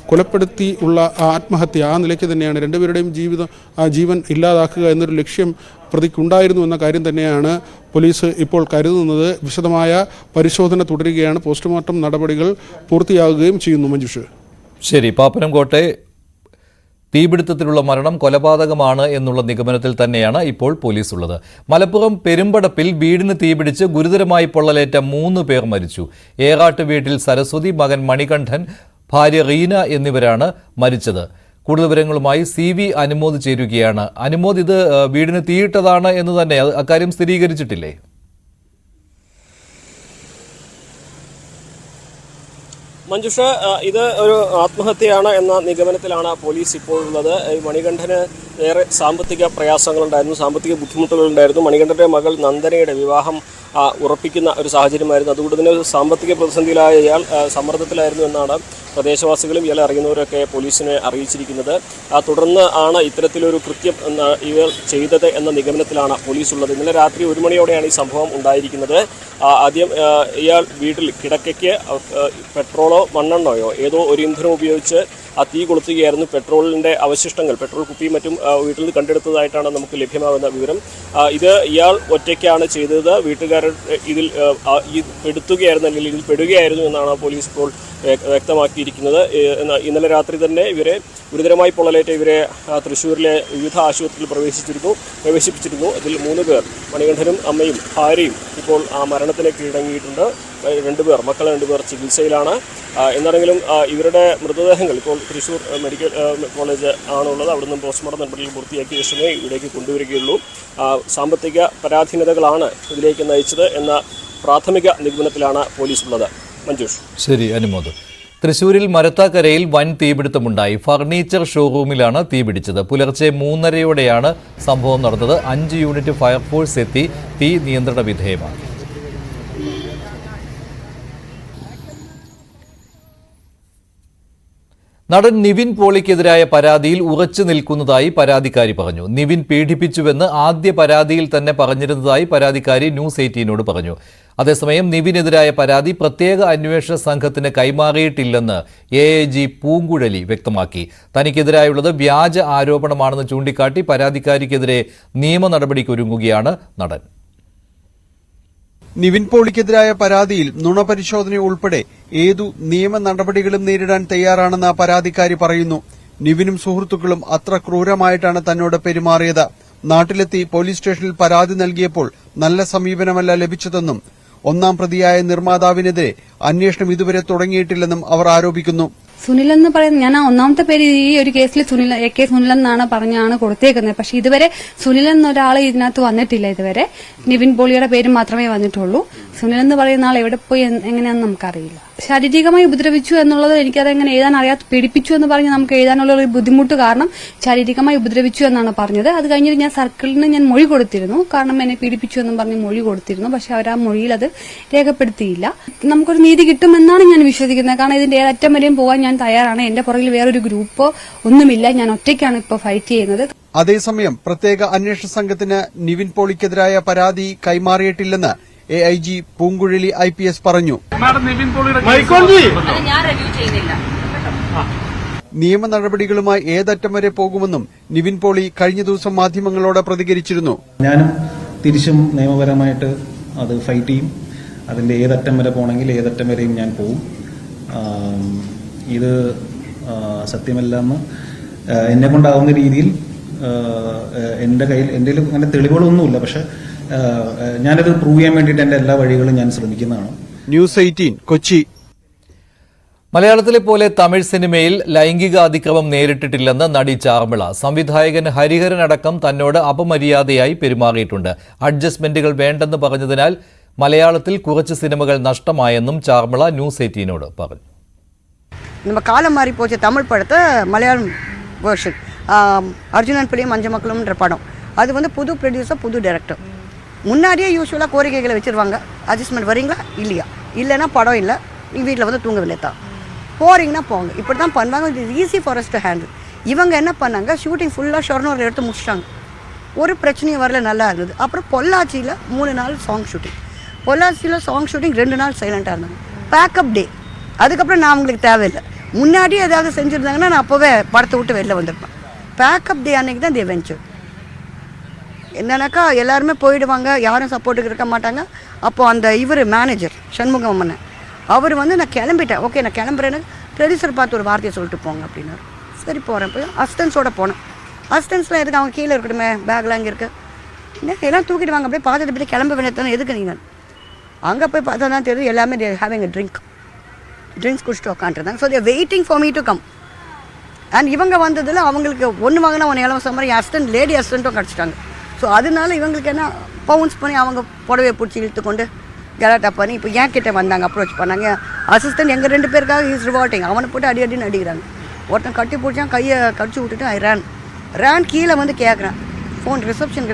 കൊലപ്പെടുത്തി ഉള്ള ആത്മഹത്യ ആ നിലയ്ക്ക് തന്നെയാണ്. 2 പേരുടെയും ജീവൻ ഇല്ലാതാക്കുക എന്നൊരു ലക്ഷ്യം പ്രതിക്കുണ്ടായിരുന്നു എന്ന കാര്യം തന്നെയാണ് പോലീസ് ഇപ്പോൾ കരുതുന്നത്. വിശദമായ പരിശോധന തുടരുകയാണ്. പോസ്റ്റ്മോർട്ടം നടപടികൾ പൂർത്തിയാകുകയും ചെയ്യുന്നു. മഞ്ജുഷ്, ശരി. പാപ്പനംകോട്ടെ തീപിടുത്തത്തിലുള്ള മരണം കൊലപാതകമാണ് എന്നുള്ള നിഗമനത്തിൽ തന്നെയാണ് ഇപ്പോൾ പോലീസ് ഉള്ളത്. മലപ്പുറം പെരുമ്പടപ്പിൽ വീടിന് തീപിടിച്ച് ഗുരുതരമായി പൊള്ളലേറ്റ 3 പേർ മരിച്ചു. ഏറാട്ട് വീട്ടിൽ സരസ്വതി, മകൻ മണികണ്ഠൻ, ഭാര്യ റീന എന്നിവരാണ് മരിച്ചത്. കൂടുതൽ വിവരങ്ങളുമായി CV അനുമോദ് ചേരുകയാണ്. അനുമോദ്, ഇത് വീടിന് തീയിട്ടതാണ് എന്ന് തന്നെ അക്കാര്യം സ്ഥിരീകരിച്ചിട്ടില്ലേ? മഞ്ജുഷ, ഇത് ഒരു ആത്മഹത്യയാണ് എന്ന നിഗമനത്തിലാണ് പോലീസ് ഇപ്പോൾ ഉള്ളത്. ഈ മണികണ്ഠന് ഏറെ സാമ്പത്തിക പ്രയാസങ്ങളുണ്ടായിരുന്നു, സാമ്പത്തിക ബുദ്ധിമുട്ടുകളുണ്ടായിരുന്നു. മണികണ്ഠന്റെ മകൾ നന്ദനയുടെ വിവാഹം ഉറപ്പിക്കുന്ന ഒരു സാഹചര്യമായിരുന്നു. അതുകൊണ്ട് തന്നെ സാമ്പത്തിക പ്രതിസന്ധിയിലായ ഇയാൾ സമ്മർദ്ദത്തിലായിരുന്നു എന്നാണ് പ്രദേശവാസികളും ഇയാളെ അറിയുന്നവരൊക്കെ പോലീസിനെ അറിയിച്ചിരിക്കുന്നത്. തുടർന്ന് ആണ് ഇത്തരത്തിലൊരു കൃത്യം ഇയാൾ ചെയ്തത് എന്ന നിഗമനത്തിലാണ് പോലീസ് ഉള്ളത്. ഇന്നലെ രാത്രി 1 മണിയോടെയാണ് ഈ സംഭവം ഉണ്ടായിരിക്കുന്നത്. ആദ്യം ഇയാൾ വീട്ടിൽ കിടക്കയ്ക്ക് പെട്രോളോ മണ്ണെണ്ണയോ ഏതോ ഒരു ഇന്ധനം ഉപയോഗിച്ച് തീ കൊളുത്തുകയായിരുന്നു. പെട്രോളിൻ്റെ അവശിഷ്ടങ്ങൾ, പെട്രോൾ കുപ്പിയും മറ്റും വീട്ടിൽ നിന്ന് കണ്ടെടുത്തതായിട്ടാണ് നമുക്ക് ലഭ്യമാകുന്ന വിവരം. ഇത് ഇയാൾ ഒറ്റയ്ക്കാണ് ചെയ്തത്. വീട്ടുകാരൻ ഇതിൽ പെടുത്തുകയായിരുന്നു, അല്ലെങ്കിൽ ഇതിൽ പെടുകയായിരുന്നു എന്നാണ് പോലീസ് ഇപ്പോൾ വ്യക്തമാക്കിയിരിക്കുന്നത്. ഇന്നലെ രാത്രി തന്നെ ഇവരെ ഗുരുതരമായി പൊള്ളലേറ്റ ഇവരെ തൃശ്ശൂരിലെ വിവിധ ആശുപത്രിയിൽ പ്രവേശിപ്പിച്ചിരുന്നു. ഇതിൽ 3 പേർ, മണികണ്ഠനും അമ്മയും ഭാര്യയും ഇപ്പോൾ മരണത്തിന് കീഴടങ്ങിയിട്ടുണ്ട്. 2 പേർ, മക്കൾ 2 പേർ ചികിത്സയിലാണ്. എന്നാണെങ്കിലും ഇവരുടെ മൃതദേഹങ്ങൾ ഇപ്പോൾ തൃശ്ശൂർ മെഡിക്കൽ കോളേജ് ആണുള്ളത്. അവിടെ നിന്നും പോസ്റ്റ്മോർട്ടം നടപടികൾ പൂർത്തിയാക്കിയ ശേഷമേ ഇവിടേക്ക് കൊണ്ടുവരികയുള്ളൂ. സാമ്പത്തിക പരാധീനതകളാണ് ഇതിലേക്ക് നയിച്ചത് എന്ന പ്രാഥമിക നിഗമനത്തിലാണ് പോലീസ് ഉള്ളത്. മഞ്ജുഷ്. ശരി അനുമോദ്. തൃശൂരിൽ മരത്താക്കരയിൽ വൻ തീപിടുത്തമുണ്ടായി. ഫർണിച്ചർ ഷോറൂമിലാണ് തീപിടിച്ചത്. പുലർച്ചെ 3:30യോടെയാണ് സംഭവം നടന്നത്. 5 യൂണിറ്റ് ഫയർഫോഴ്സ് എത്തി തീ നിയന്ത്രണ വിധേയമാക്കി. നടൻ നിവിൻ പോളിക്കെതിരായ പരാതിയിൽ ഉറച്ചു നിൽക്കുന്നതായി പരാതിക്കാരി പറഞ്ഞു. നിവിൻ പീഡിപ്പിച്ചുവെന്ന് ആദ്യ പരാതിയിൽ തന്നെ പറഞ്ഞിരുന്നതായി പരാതിക്കാരി ന്യൂസ് 18നോട് പറഞ്ഞു. അതേസമയം നിവിനെതിരായ പരാതി പ്രത്യേക അന്വേഷണ സംഘത്തിന് കൈമാറിയിട്ടില്ലെന്ന് AIG പൂങ്കുഴലി വ്യക്തമാക്കി. തനിക്കെതിരായുള്ളത് വ്യാജ ആരോപണമാണെന്ന് ചൂണ്ടിക്കാട്ടി പരാതിക്കാരിക്കെതിരെ നിയമ നടപടിക്കൊരുങ്ങുകയാണ് നടൻ. നിവിൻ പോളിക്കെതിരായ പരാതിയിൽ നുണപരിശോധന ഉൾപ്പെടെ ഏതു നിയമ നടപടികളും നേരിടാൻ തയ്യാറാണെന്ന് പരാതിക്കാരി പറയുന്നു. നിവിനും സുഹൃത്തുക്കളും അത്ര ക്രൂരമായിട്ടാണ് തന്നോട് പെരുമാറിയത്. നാട്ടിലെത്തി പോലീസ് സ്റ്റേഷനിൽ പരാതി നൽകിയപ്പോൾ നല്ല സമീപനമല്ല ലഭിച്ചതെന്നും 1-ാം പ്രതിയായ നിർമ്മാതാവിനെതിരെ അന്വേഷണം ഇതുവരെ തുടങ്ങിയിട്ടില്ലെന്നും അവർ ആരോപിക്കുന്നു. സുനിൽ എന്ന് പറയുന്നത്, ഞാൻ 1-ാമത്തെ പേര് ഈ ഒരു കേസിൽ AK സുനിൽ എന്നാണ് പറഞ്ഞാണ് കൊടുത്തേക്കുന്നത്. പക്ഷെ ഇതുവരെ സുനിൽ എന്നൊരാൾ ഇതിനകത്ത് വന്നിട്ടില്ല. ഇതുവരെ നിവിൻ പോളിയുടെ പേര് മാത്രമേ വന്നിട്ടുള്ളൂ. സുനിൽ എന്ന് പറയുന്ന ആൾ എവിടെ പോയി എങ്ങനെയാണെന്ന് നമുക്കറിയില്ല. ശാരീരികമായി ഉപദ്രവിച്ചു എന്നുള്ളത് എനിക്കതെങ്ങനെ എഴുതാൻ അറിയാത്ത, പീഡിപ്പിച്ചു എന്ന് പറഞ്ഞ് നമുക്ക് എഴുതാനുള്ള ഒരു ബുദ്ധിമുട്ട് കാരണം ശാരീരികമായി ഉപദ്രവിച്ചു എന്നാണ് പറഞ്ഞത്. അത് കഴിഞ്ഞിട്ട് ഞാൻ സർക്കിളിന് ഞാൻ മൊഴി കൊടുത്തിരുന്നു. കാരണം എന്നെ പീഡിപ്പിച്ചു എന്നും പറഞ്ഞ് മൊഴി കൊടുത്തിരുന്നു. പക്ഷെ അവർ ആ മൊഴിയിൽ അത് രേഖപ്പെടുത്തിയില്ല. നമുക്കൊരു നീതി കിട്ടുമെന്നാണ് ഞാൻ വിശ്വസിക്കുന്നത്. കാരണം ഇതിന്റെ ഏതറ്റം വരെയും പോകാൻ ഞാൻ തയ്യാറാണ്. എന്റെ പുറകിൽ വേറൊരു ഗ്രൂപ്പോ ഒന്നുമില്ല. ഞാൻ ഒറ്റയ്ക്കാണ് ഇപ്പോൾ ഫൈറ്റ് ചെയ്യുന്നത്. അതേസമയം പ്രത്യേക അന്വേഷണ സംഘത്തിന് നിവിൻ പോളിക്കെതിരായ പരാതി കൈമാറിയിട്ടില്ലെന്ന് AIG പൂങ്കുഴലി IPS പറഞ്ഞു. നിയമ നടപടികളുമായി ഏതറ്റം വരെ പോകുമെന്നും നിവിൻ പോളി കഴിഞ്ഞ ദിവസം മാധ്യമങ്ങളോട് പ്രതികരിച്ചിരുന്നു. ഞാനും തിരിച്ചും നിയമപരമായിട്ട് അത് ഫൈറ്റ് ചെയ്യും. അതിന്റെ ഏതറ്റം വരെ പോകണമെങ്കിൽ ഏതറ്റം വരെയും ഞാൻ പോവും. ഇത് സത്യമല്ലെന്ന് എന്നെ കൊണ്ടാവുന്ന രീതിയിൽ എന്റെ അങ്ങനെ തെളിവുകളൊന്നുമില്ല. പക്ഷെ ഞാനത് പ്രൂവ് ചെയ്യാൻ വേണ്ടിയിട്ട് എന്റെ എല്ലാ വഴികളും ഞാൻ ശ്രമിക്കുന്നതാണ്. ന്യൂസ് 18 കൊച്ചി. മലയാളത്തിലെ പോലെ തമിഴ് സിനിമയിൽ ലൈംഗിക അതിക്രമം നേരിട്ടിട്ടില്ലെന്ന് നടി ചാർമിള. സംവിധായകൻ ഹരിഹരൻ അടക്കം തന്നോട് അപമര്യാദയായി പെരുമാറിയിട്ടുണ്ട്. അഡ്ജസ്റ്റ്മെന്റുകൾ വേണ്ടെന്ന് പറഞ്ഞതിനാൽ മലയാളത്തിൽ കുറച്ച് സിനിമകൾ നഷ്ടമായെന്നും ചാർമിള ന്യൂസ് 18നോട് പറഞ്ഞു. நம்ம காலம் மாறி போச்சு. தமிழ் படத்தை மலையாளம் வேர்ஷன் அர்ஜுனன் பிள்ளையும் மஞ்ச மக்களும்ன்ற படம், அது வந்து புது ப்ரொடியூசர், புது டைரக்டர். முன்னாடியே யூஸ்வலாக கோரிக்கைகளை வச்சுருவாங்க. அட்ஜஸ்ட்மெண்ட் வரீங்களா இல்லையா, இல்லைன்னா படம் இல்லை, நீங்கள் வீட்டில் வந்து தூங்கவில்லை தான், போகிறீங்கன்னா போங்க, இப்படி தான் பண்ணுவாங்க. இது easy for us to handle. இவங்க என்ன பண்ணாங்க, ஷூட்டிங் ஃபுல்லாக ஷொர்ணூர் எடுத்து முடிச்சிட்டாங்க. ஒரு பிரச்சனையும் வரல, நல்லா இருந்தது. அப்புறம் பொள்ளாச்சியில் 3 நாள் சாங் ஷூட்டிங், பொள்ளாச்சியில் சாங் ஷூட்டிங் 2 நாள் சைலண்ட்டாக இருந்தாங்க. பேக்கப் டே. அதுக்கப்புறம் நான் அவங்களுக்கு தேவையில்லை. முன்னாடியே ஏதாவது செஞ்சுருந்தாங்கன்னா நான் அப்போவே படத்தை விட்டு வெளில வந்திருப்பேன். பேக்கப் டே அன்னைக்கு தான் தி வெஞ்சர். என்னன்னாக்கா எல்லாருமே போயிடுவாங்க, யாரும் சப்போர்ட்டுக்கு இருக்க மாட்டாங்க. அப்போது அந்த இவர் மேனேஜர் சண்முகம் அம்மன் அவர் வந்து நான் கிளம்பிட்டேன், ஓகே நான் கிளம்புறேன்னு ப்ரொடியூசர் பார்த்து ஒரு வார்த்தையை சொல்லிட்டு போங்க அப்படின்னாரு. சரி போகிறேன். போய் அசிஸ்டன்ஸோடு போனேன். அசிஸ்டன்ஸ்லாம் எதுக்கு, அவங்க கீழே இருக்கட்டுமே, பேக்லாம் இங்கே இருக்குது, எல்லாம் தூக்கிட்டு வாங்க, அப்படியே பார்த்துட்டு போய் கிளம்ப வேண்டியதானே, எதுக்கு நீங்கள். அங்கே போய் பார்த்தா தான் தெரியுது எல்லாமே ஹேவிங் ட்ரிங்க்ஸ் குடிச்சிட்டு உட்காந்துருந்தாங்க. So they're waiting for me to come. And இவங்க வந்ததில் அவங்களுக்கு ஒன்று வாங்கினா ஒன்று இலவசம் மாதிரி அசிஸ்டன்ட் லேடி அசிஸ்டண்ட்டும் கிடச்சிட்டாங்க. ஸோ அதனால இவங்களுக்கு என்ன பவுன்ஸ் பண்ணி அவங்க புடவையை பிடிச்சி இழுத்து கொண்டு கலாட்டா பண்ணி இப்போ என் கிட்டே வந்தாங்க, அப்ரோச் பண்ணாங்க. அசிஸ்டன்ட் எங்கள் 2 பேருக்காக இஸ் ரிவால்ட்டிங். அவனை போட்டு அடின்னு அடிக்கிறாங்க. ஒருத்தன் கட்டி பிடிச்சான், கையை கடிச்சு விட்டுட்டு ஐ ரேன் கீழே வந்து கேட்குறேன் ஃபோன் ரிசப்ஷன்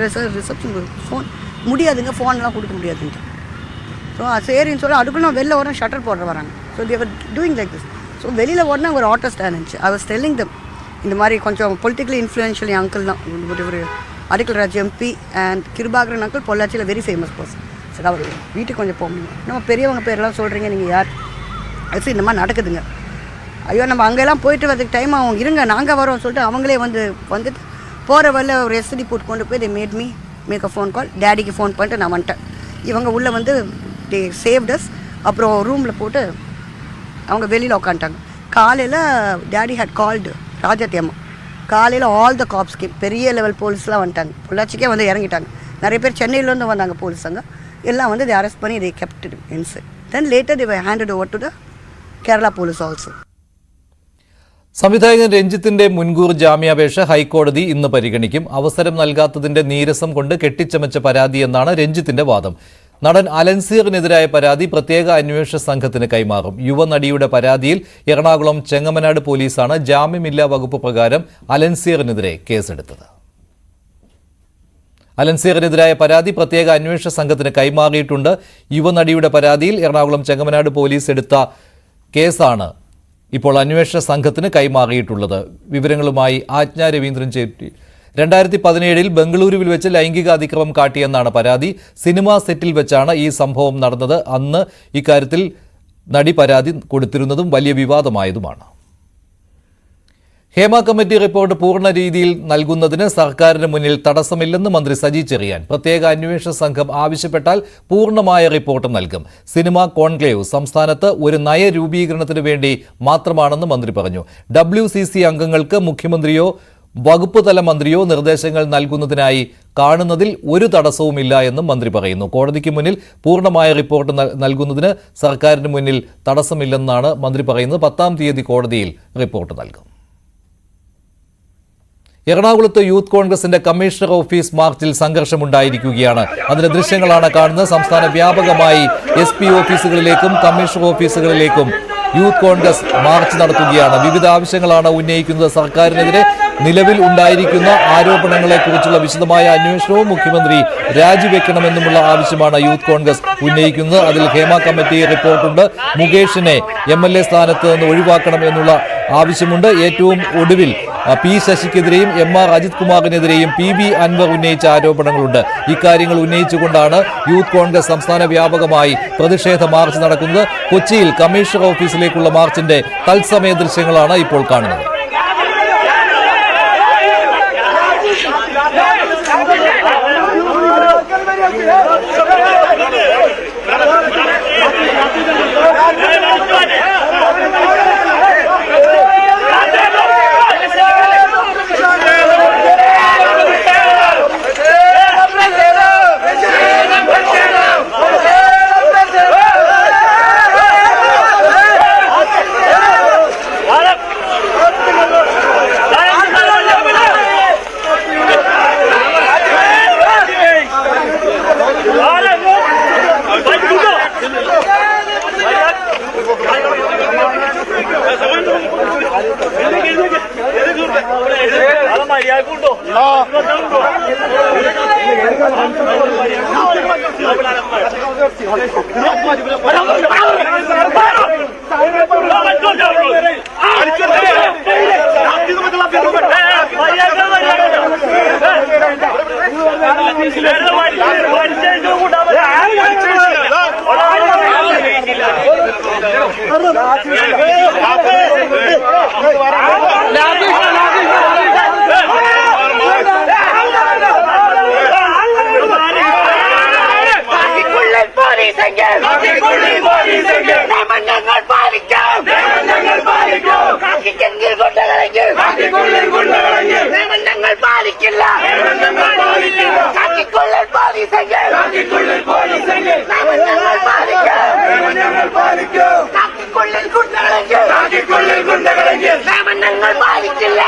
ஃபோன் முடியாதுங்க, ஃபோன்லாம் கொடுக்க முடியாதுன்ட்டு. ஸோ சரின்னு சொல்லி அதுக்குள்ள நான் வெளில வரேன், ஷட்டர் போடுற வராங்க. So they're doing like this. So வெளியில் உடனே ஒரு ஆட்டோ ஸ்டாண்ட் இருந்துச்சு. ஐ வாஸ் டெல்லிங் தம் இந்த மாதிரி கொஞ்சம் பொலிட்டிக்கலி இன்ஃப்ளூயன்ஷியல் அங்கிள் தான், ஒரு அடிக்கல் Raj MP and Kirubakaran uncle பொள்ளாச்சியில் வெரி ஃபேமஸ் பர்சன். சரி அவர் வீட்டுக்கு கொஞ்சம் போக முடியும், நம்ம பெரியவங்க பேரெல்லாம் சொல்கிறீங்க, நீங்கள் யார் அது இந்த மாதிரி நடக்குதுங்க. ஐயோ நம்ம அங்கெல்லாம் போயிட்டு வரதுக்கு டைம் ஆகும், இருங்க நாங்கள் வரோம் சொல்லிட்டு அவங்களே வந்துட்டு போகிற வரல ஒரு எஸ்டி போட்டு கொண்டு போய் they made me make a phone call. டேடிக்கு ஃபோன் பண்ணிட்டு நான் வந்துட்டேன். இவங்க உள்ளே வந்து தே சேவ்டஸ். அப்புறம் ரூமில் போட்டு அவங்க வெளியில் உட்காந்துட்டாங்க. காலையில் டேடி ஹேட் கால்டு ராஜாத்தி அம்மா. காலையில் ஆல் த காப்ஸ் கேம், பெரிய லெவல் போலீஸ்லாம் வந்துட்டாங்க, பொள்ளாச்சிக்கே வந்து இறங்கிட்டாங்க. நிறைய பேர் சென்னையிலேருந்து வந்தாங்க போலீஸ் அங்கே. எல்லாம் வந்து they அரெஸ்ட் பண்ணி they kept it inside. Then later they were handed over to the Kerala police also. സംവിധായകൻ രഞ്ജിത്തിന്റെ മുൻകൂർ ജാമ്യാപേക്ഷ ഹൈക്കോടതി ഇന്ന് പരിഗണിക്കും. അവസരം നൽകാത്തതിന്റെ നീരസം കൊണ്ട് കെട്ടിച്ചമച്ച പരാതി എന്നാണ് രഞ്ജിത്തിന്റെ വാദം. നടൻ അലൻസീറിനെതിരായ പരാതി പ്രത്യേക അന്വേഷണ സംഘത്തിന് കൈമാറും. യുവനടിയുടെ പരാതിയിൽ എറണാകുളം ചെങ്ങമനാട് പോലീസാണ് ജാമ്യമില്ലാ വകുപ്പ് പ്രകാരം അലൻസീറിനെതിരെ കേസെടുത്തത്. അലൻസീറിനെതിരായ പരാതി പ്രത്യേക അന്വേഷണ സംഘത്തിന് കൈമാറിയിട്ടുണ്ട്. യുവനടിയുടെ പരാതിയിൽ എറണാകുളം ചെങ്ങമനാട് പോലീസ് എടുത്ത കേസാണ് ഇപ്പോൾ അന്വേഷണ സംഘത്തിന് കൈമാറിയിട്ടുള്ളത്. വിവരങ്ങളുമായി ആജ്ഞ രവീന്ദ്രൻ ചേട്ടി. 2017 ബംഗളൂരുവിൽ വെച്ച് ലൈംഗിക അതിക്രമം കാട്ടിയെന്നാണ് പരാതി. സിനിമാ സെറ്റിൽ വെച്ചാണ് ഈ സംഭവം നടന്നത്. അന്ന് ഇക്കാര്യത്തിൽ നടി പരാതി കൊടുത്തിരുന്നതും വലിയ വിവാദമായതുമാണ്. ഹേമ കമ്മിറ്റി റിപ്പോർട്ട് പൂർണ്ണ രീതിയിൽ നൽകുന്നതിന് സർക്കാരിന് മുന്നിൽ തടസ്സമില്ലെന്ന് മന്ത്രി സജി ചെറിയാൻ. പ്രത്യേക അന്വേഷണ സംഘം ആവശ്യപ്പെട്ടാൽ പൂർണ്ണമായ റിപ്പോർട്ട് നൽകും. സിനിമ കോൺക്ലേവ് സംസ്ഥാനത്ത് ഒരു നയരൂപീകരണത്തിന് വേണ്ടി മാത്രമാണെന്ന് മന്ത്രി പറഞ്ഞു. WCC അംഗങ്ങൾക്ക് മുഖ്യമന്ത്രിയോ വകുപ്പ് തല മന്ത്രിയോ നിർദ്ദേശങ്ങൾ നൽകുന്നതിനായി കാണുന്നതിൽ ഒരു തടസ്സവുമില്ല എന്നും മന്ത്രി പറയുന്നു. കോടതിക്ക് മുന്നിൽ പൂർണ്ണമായ റിപ്പോർട്ട് നൽകുന്നതിന് സർക്കാരിന് മുന്നിൽ തടസ്സമില്ലെന്നാണ് മന്ത്രി പറയുന്നത്. 10-ാം തീയതി കോടതിയിൽ റിപ്പോർട്ട് നൽകും. എറണാകുളത്ത് യൂത്ത് കോൺഗ്രസിന്റെ കമ്മീഷണർ ഓഫീസ് മാർച്ചിൽ സംഘർഷമുണ്ടായിരിക്കുകയാണ്. അതിന്റെ ദൃശ്യങ്ങളാണ് കാണുന്നത്. സംസ്ഥാന വ്യാപകമായി SP ഓഫീസുകളിലേക്കും കമ്മീഷണർ ഓഫീസുകളിലേക്കും യൂത്ത് കോൺഗ്രസ് മാർച്ച് നടത്തുകയാണ്. വിവിധ ആവശ്യങ്ങളാണ് ഉന്നയിക്കുന്നത്. സർക്കാരിനെതിരെ നിലവിൽ ഉണ്ടായിരിക്കുന്ന ആരോപണങ്ങളെക്കുറിച്ചുള്ള വിശദമായ അന്വേഷണവും മുഖ്യമന്ത്രി രാജിവെക്കണമെന്നുമുള്ള ആവശ്യമാണ് യൂത്ത് കോൺഗ്രസ് ഉന്നയിക്കുന്നത്. അതിൽ ഹേമ കമ്മിറ്റി റിപ്പോർട്ടുണ്ട്. മുകേഷിനെ MLA സ്ഥാനത്ത് നിന്ന് ഒഴിവാക്കണം എന്നുള്ള ആവശ്യമുണ്ട്. ഏറ്റവും ഒടുവിൽ P ശശിക്കെതിരെയും MR Ajith കുമാറിനെതിരെയും PV Anwar ഉന്നയിച്ച ആരോപണങ്ങളുണ്ട്. ഇക്കാര്യങ്ങൾ ഉന്നയിച്ചുകൊണ്ടാണ് യൂത്ത് കോൺഗ്രസ് സംസ്ഥാന വ്യാപകമായി പ്രതിഷേധ മാർച്ച് നടക്കുന്നത്. കൊച്ചിയിൽ കമ്മീഷണർ ഓഫീസിലേക്കുള്ള മാർച്ചിന്റെ തത്സമയ ദൃശ്യങ്ങളാണ് ഇപ്പോൾ കാണുന്നത്. ഞങ്ങൾ പാലിക്കില്ല.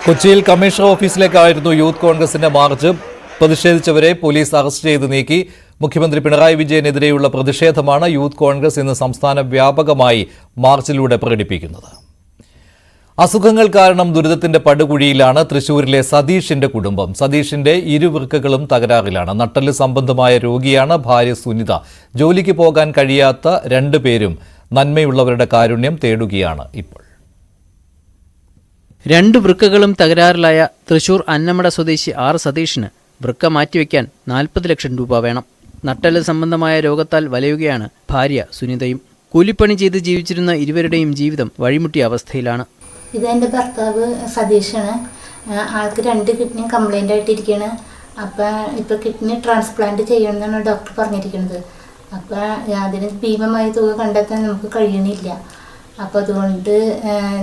കൊച്ചിയിൽ കമ്മീഷണർ ഓഫീസിലേക്കായിരുന്നു യൂത്ത് കോൺഗ്രസിന്റെ മാർച്ച്. പ്രതിഷേധിച്ചവരെ പോലീസ് അറസ്റ്റ് ചെയ്ത് നീക്കി. മുഖ്യമന്ത്രി പിണറായി വിജയനെതിരെയുള്ള പ്രതിഷേധമാണ് യൂത്ത് കോൺഗ്രസ് ഇന്ന് സംസ്ഥാന വ്യാപകമായി മാർച്ചിലൂടെ പ്രകടിപ്പിക്കുന്നത്. അസുഖങ്ങൾ കാരണം ദുരിതത്തിന്റെ പടുകുഴിയിലാണ് തൃശൂരിലെ സതീഷിന്റെ കുടുംബം. സതീഷിന്റെ ഇരുവൃക്കകളും തകരാറിലാണ്. നട്ടെല്ല് സംബന്ധമായ രോഗിയാണ്. ഭാര്യ സുനിത. ജോലിക്ക് പോകാൻ കഴിയാത്ത രണ്ടുപേരും നന്മയുള്ളവരുടെ കാരുണ്യം തേടുകയാണ് ഇപ്പോൾ. രണ്ട് വൃക്കകളും തകരാറിലായ തൃശൂർ അന്നമട സ്വദേശി ആർ സതീഷിന് വൃക്ക മാറ്റിവെക്കാൻ 40 ലക്ഷം രൂപ വേണം. നട്ടെല്ല് സംബന്ധമായ രോഗത്താൽ വലയുകയാണ് ഭാര്യ സുനിതയും. കൂലിപ്പണി ചെയ്ത് ജീവിച്ചിരുന്ന ഇരുവരുടെയും ജീവിതം വഴിമുട്ടിയ അവസ്ഥയിലാണ്. ഇതെൻ്റെ ഭർത്താവ് സതീഷാണ്. ആൾക്ക് 2 കിഡ്നി കംപ്ലൈൻ്റ് ആയിട്ടിരിക്കുകയാണ്. അപ്പം ഇപ്പോൾ കിഡ്നി ട്രാൻസ്പ്ലാന്റ് ചെയ്യണമെന്നാണ് ഡോക്ടർ പറഞ്ഞിരിക്കുന്നത്. അപ്പം അതിന് ഭീമമായ തുക കണ്ടെത്താൻ നമുക്ക് കഴിയണില്ല. അപ്പോൾ അതുകൊണ്ട്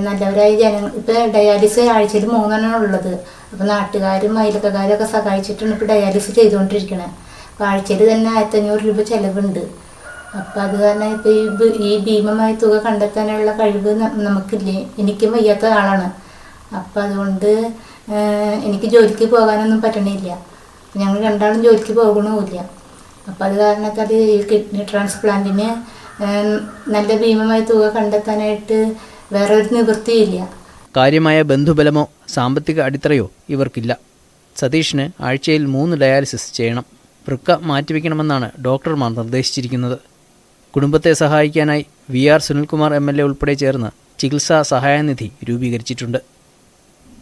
നല്ലവരായ ജനങ്ങൾ ഇപ്പോൾ ഡയാലിസിസ് ആഴ്ചയിൽ 3 എണ്ണം ഉള്ളത്. അപ്പോൾ നാട്ടുകാരും അയൽക്കാരും ഒക്കെ സഹായിച്ചിട്ടാണ് ഇപ്പോൾ ഡയാലിസിസ് ചെയ്തുകൊണ്ടിരിക്കുന്നത്. അപ്പോൾ ആഴ്ചയിൽ തന്നെ 1500 രൂപ ചിലവുണ്ട്. അപ്പോൾ അത് കാരണം ഇപ്പോൾ ഈ ഭീമമായ തുക കണ്ടെത്താനുള്ള കഴിവ് നമുക്കില്ലേ. എനിക്കും വയ്യാത്ത ആളാണ്. അപ്പോൾ അതുകൊണ്ട് എനിക്ക് ജോലിക്ക് പോകാനൊന്നും പറ്റണില്ല. ഞങ്ങൾ രണ്ടാളും ജോലിക്ക് പോകണമില്ല. അപ്പോൾ അത് കാരണത്താൽ ഈ കിഡ്നി ട്രാൻസ്പ്ലാന്റിന് നല്ല ഭീമമായ തുക കണ്ടെത്താനായിട്ട് വേറെ ഒരു നിവൃത്തിയില്ല. കാര്യമായ ബന്ധുബലമോ സാമ്പത്തിക അടിത്തറയോ ഇവർക്കില്ല. സതീഷിന് ആഴ്ചയിൽ 3 ഡയാലിസിസ് ചെയ്യണം. വൃക്ക മാറ്റിവെക്കണമെന്നാണ് ഡോക്ടർമാർ നിർദ്ദേശിച്ചിരിക്കുന്നത്. കുടുംബത്തെ സഹായിക്കാനായി VR സുനിൽകുമാർ MLA ഉൾപ്പെടെ ചേർന്ന് ചികിത്സാ സഹായനിധി രൂപീകരിച്ചിട്ടുണ്ട്.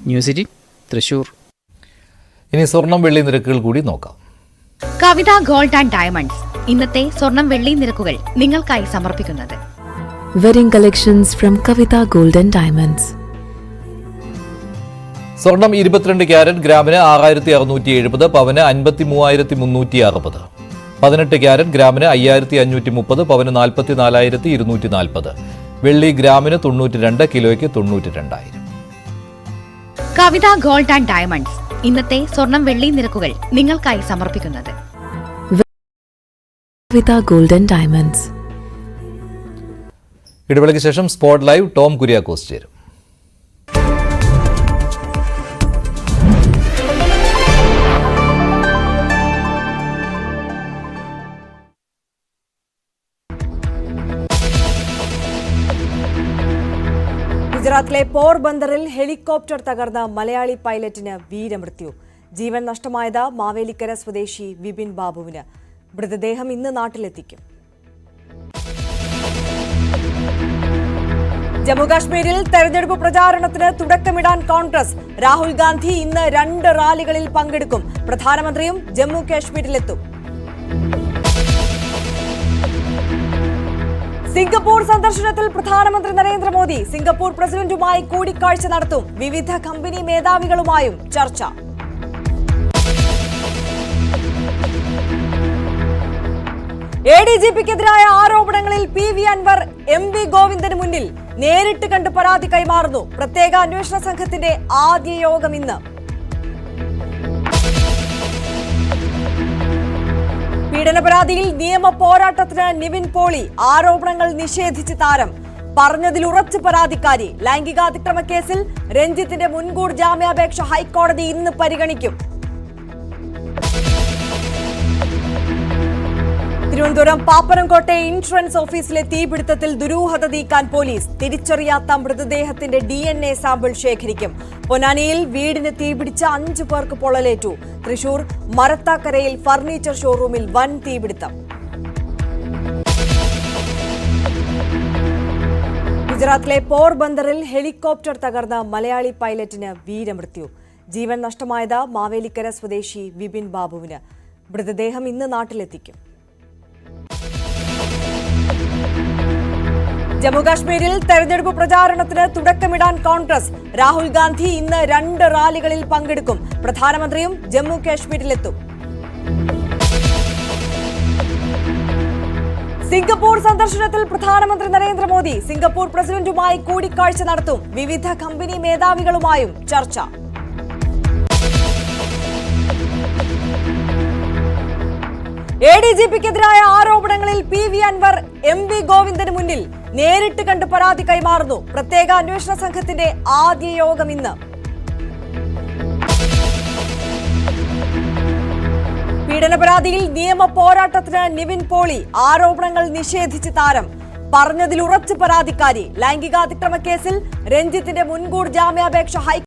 ന്യൂസ് 18 തൃശൂർ. ഇനി സ്വർണം വെള്ളി നിരക്കുകൾ കൂടി നോക്കാം. കവിത ഗോൾഡ് ആൻഡ് ഡയമണ്ട്സ് ഇന്നത്തെ സ്വർണം വെള്ളി നിരക്കുകൾ നിങ്ങൾക്കായി സമർപ്പിക്കുന്നത് wedding collections from Kavitha gold and diamonds. സ്വർണം 22 ക്യാരറ്റ് ഗ്രാമിന് 6670, പവന് 53,360. 18 ക്യാരറ്റ് ഗ്രാമിന് 5530, പവന് 44,240. വെള്ളി ഗ്രാമിന് 92, കിലോയ്ക്ക് 92,000. കവിത ഗോൾഡ് ആൻഡ് ഡയമണ്ട്സ് ഇന്നത്തെ സ്വർണം വെള്ളി നിരക്കുകൾ നിങ്ങൾക്കായി സമർപ്പിക്കുന്നത് കവിത ഗോൾഡ് ആൻഡ് ഡയമണ്ട്സ്. ഇടവേളയ്ക്ക് ശേഷം സ്പോട്ട് ലൈവ് ടോം കുര്യാക്കോസ് ചേരും. ഗുജറാത്തിലെ പോർബന്ദറിൽ ഹെലികോപ്റ്റർ തകർന്ന മലയാളി പൈലറ്റിന് വീരമൃത്യു. ജീവൻ നഷ്ടമായത് മാവേലിക്കര സ്വദേശി വിപിൻ ബാബുവിന്. മൃതദേഹം ഇന്ന് നാട്ടിലെത്തിക്കും. ജമ്മുകാശ്മീരിൽ തെരഞ്ഞെടുപ്പ് പ്രചാരണത്തിന് തുടക്കമിടാൻ കോൺഗ്രസ്. രാഹുൽ ഗാന്ധി ഇന്ന് 2 റാലികളിൽ പങ്കെടുക്കും. പ്രധാനമന്ത്രിയും ജമ്മു കാശ്മീരിലെത്തും. സിംഗപ്പൂർ സന്ദർശനത്തിൽ പ്രധാനമന്ത്രി നരേന്ദ്രമോദി സിംഗപ്പൂർ പ്രസിഡന്റുമായി കൂടിക്കാഴ്ച നടത്തും. വിവിധ കമ്പനി മേധാവികളുമായും ചർച്ച. ADGPക്കെതിരായ ആരോപണങ്ങളിൽ PV അൻവർ MV ഗോവിന്ദന് മുന്നിൽ നേരിട്ട് കണ്ട് പരാതി കൈമാറുന്നു. പ്രത്യേക അന്വേഷണ സംഘത്തിന്റെ ആദ്യ യോഗം ഇന്ന്. പീഡന പരാതിയിൽ നിയമ പോരാട്ടത്തിന് നിവിൻ പോളി. ആരോപണങ്ങൾ നിഷേധിച്ച് താരം. പറഞ്ഞതിൽ ഉറച്ച പരാതിക്കാരി. ലൈംഗികാതിക്രമ കേസിൽ രഞ്ജിത്തിന്റെ മുൻകൂർ ജാമ്യാപേക്ഷ ഹൈക്കോടതി ഇന്ന് പരിഗണിക്കും. തിരുവനന്തപുരം പാപ്പനംകോട്ടെ ഇൻഷുറൻസ് ഓഫീസിലെ തീപിടുത്തത്തിൽ ദുരൂഹത നീക്കാൻ പോലീസ്. തിരിച്ചറിയാത്ത മൃതദേഹത്തിന്റെ DNA സാമ്പിൾ ശേഖരിക്കും. പൊന്നാനിയിൽ വീടിന് തീപിടിച്ച 5 പേർക്ക് പൊള്ളലേറ്റു. തൃശൂർ മരത്താക്കരയിൽ ഫർണിച്ചർ ഷോറൂമിൽ വൻ തീപിടുത്തം. ഗുജറാത്തിലെ പോർബന്ദറിൽ ഹെലികോപ്റ്റർ തകർന്ന മലയാളി പൈലറ്റിന് വീരമൃത്യു. ജീവൻ നഷ്ടമായത് മാവേലിക്കര സ്വദേശി വിപിൻ ബാബുവിന്. മൃതദേഹം ഇന്ന് നാട്ടിലെത്തിക്കും. ജമ്മുകാശ്മീരിൽ തെരഞ്ഞെടുപ്പ് പ്രചാരണത്തിന് തുടക്കമിടാൻ കോൺഗ്രസ്. രാഹുൽ ഗാന്ധി ഇന്ന് 2 റാലികളിൽ പങ്കെടുക്കും. പ്രധാനമന്ത്രിയും ജമ്മു കാശ്മീരിലെത്തും. സിംഗപ്പൂർ സന്ദർശനത്തിൽ പ്രധാനമന്ത്രി നരേന്ദ്രമോദി സിംഗപ്പൂർ പ്രസിഡന്റുമായി കൂടിക്കാഴ്ച നടത്തും. വിവിധ കമ്പനി മേധാവികളുമായും ചർച്ച. ADGPക്കെതിരായ ആരോപണങ്ങളിൽ PV അൻവർ MV ഗോവിന്ദന് മുന്നിൽ നേരിട്ട് കണ്ട് പരാതി കൈമാറുന്നു. പ്രത്യേക അന്വേഷണ സംഘത്തിന്റെ ആദ്യ യോഗം ഇന്ന്. പീഡന പരാതിയിൽ നിയമ പോരാട്ടത്തിന് നിവിൻ പോളി. ആരോപണങ്ങൾ നിഷേധിച്ച് താരം. പറഞ്ഞതിൽ ഉറച്ച് പരാതിക്കാരി. ലൈംഗികാതിക്രമ കേസിൽ രഞ്ജിത്തിന്റെ മുൻകൂർ ജാമ്യാപേക്ഷ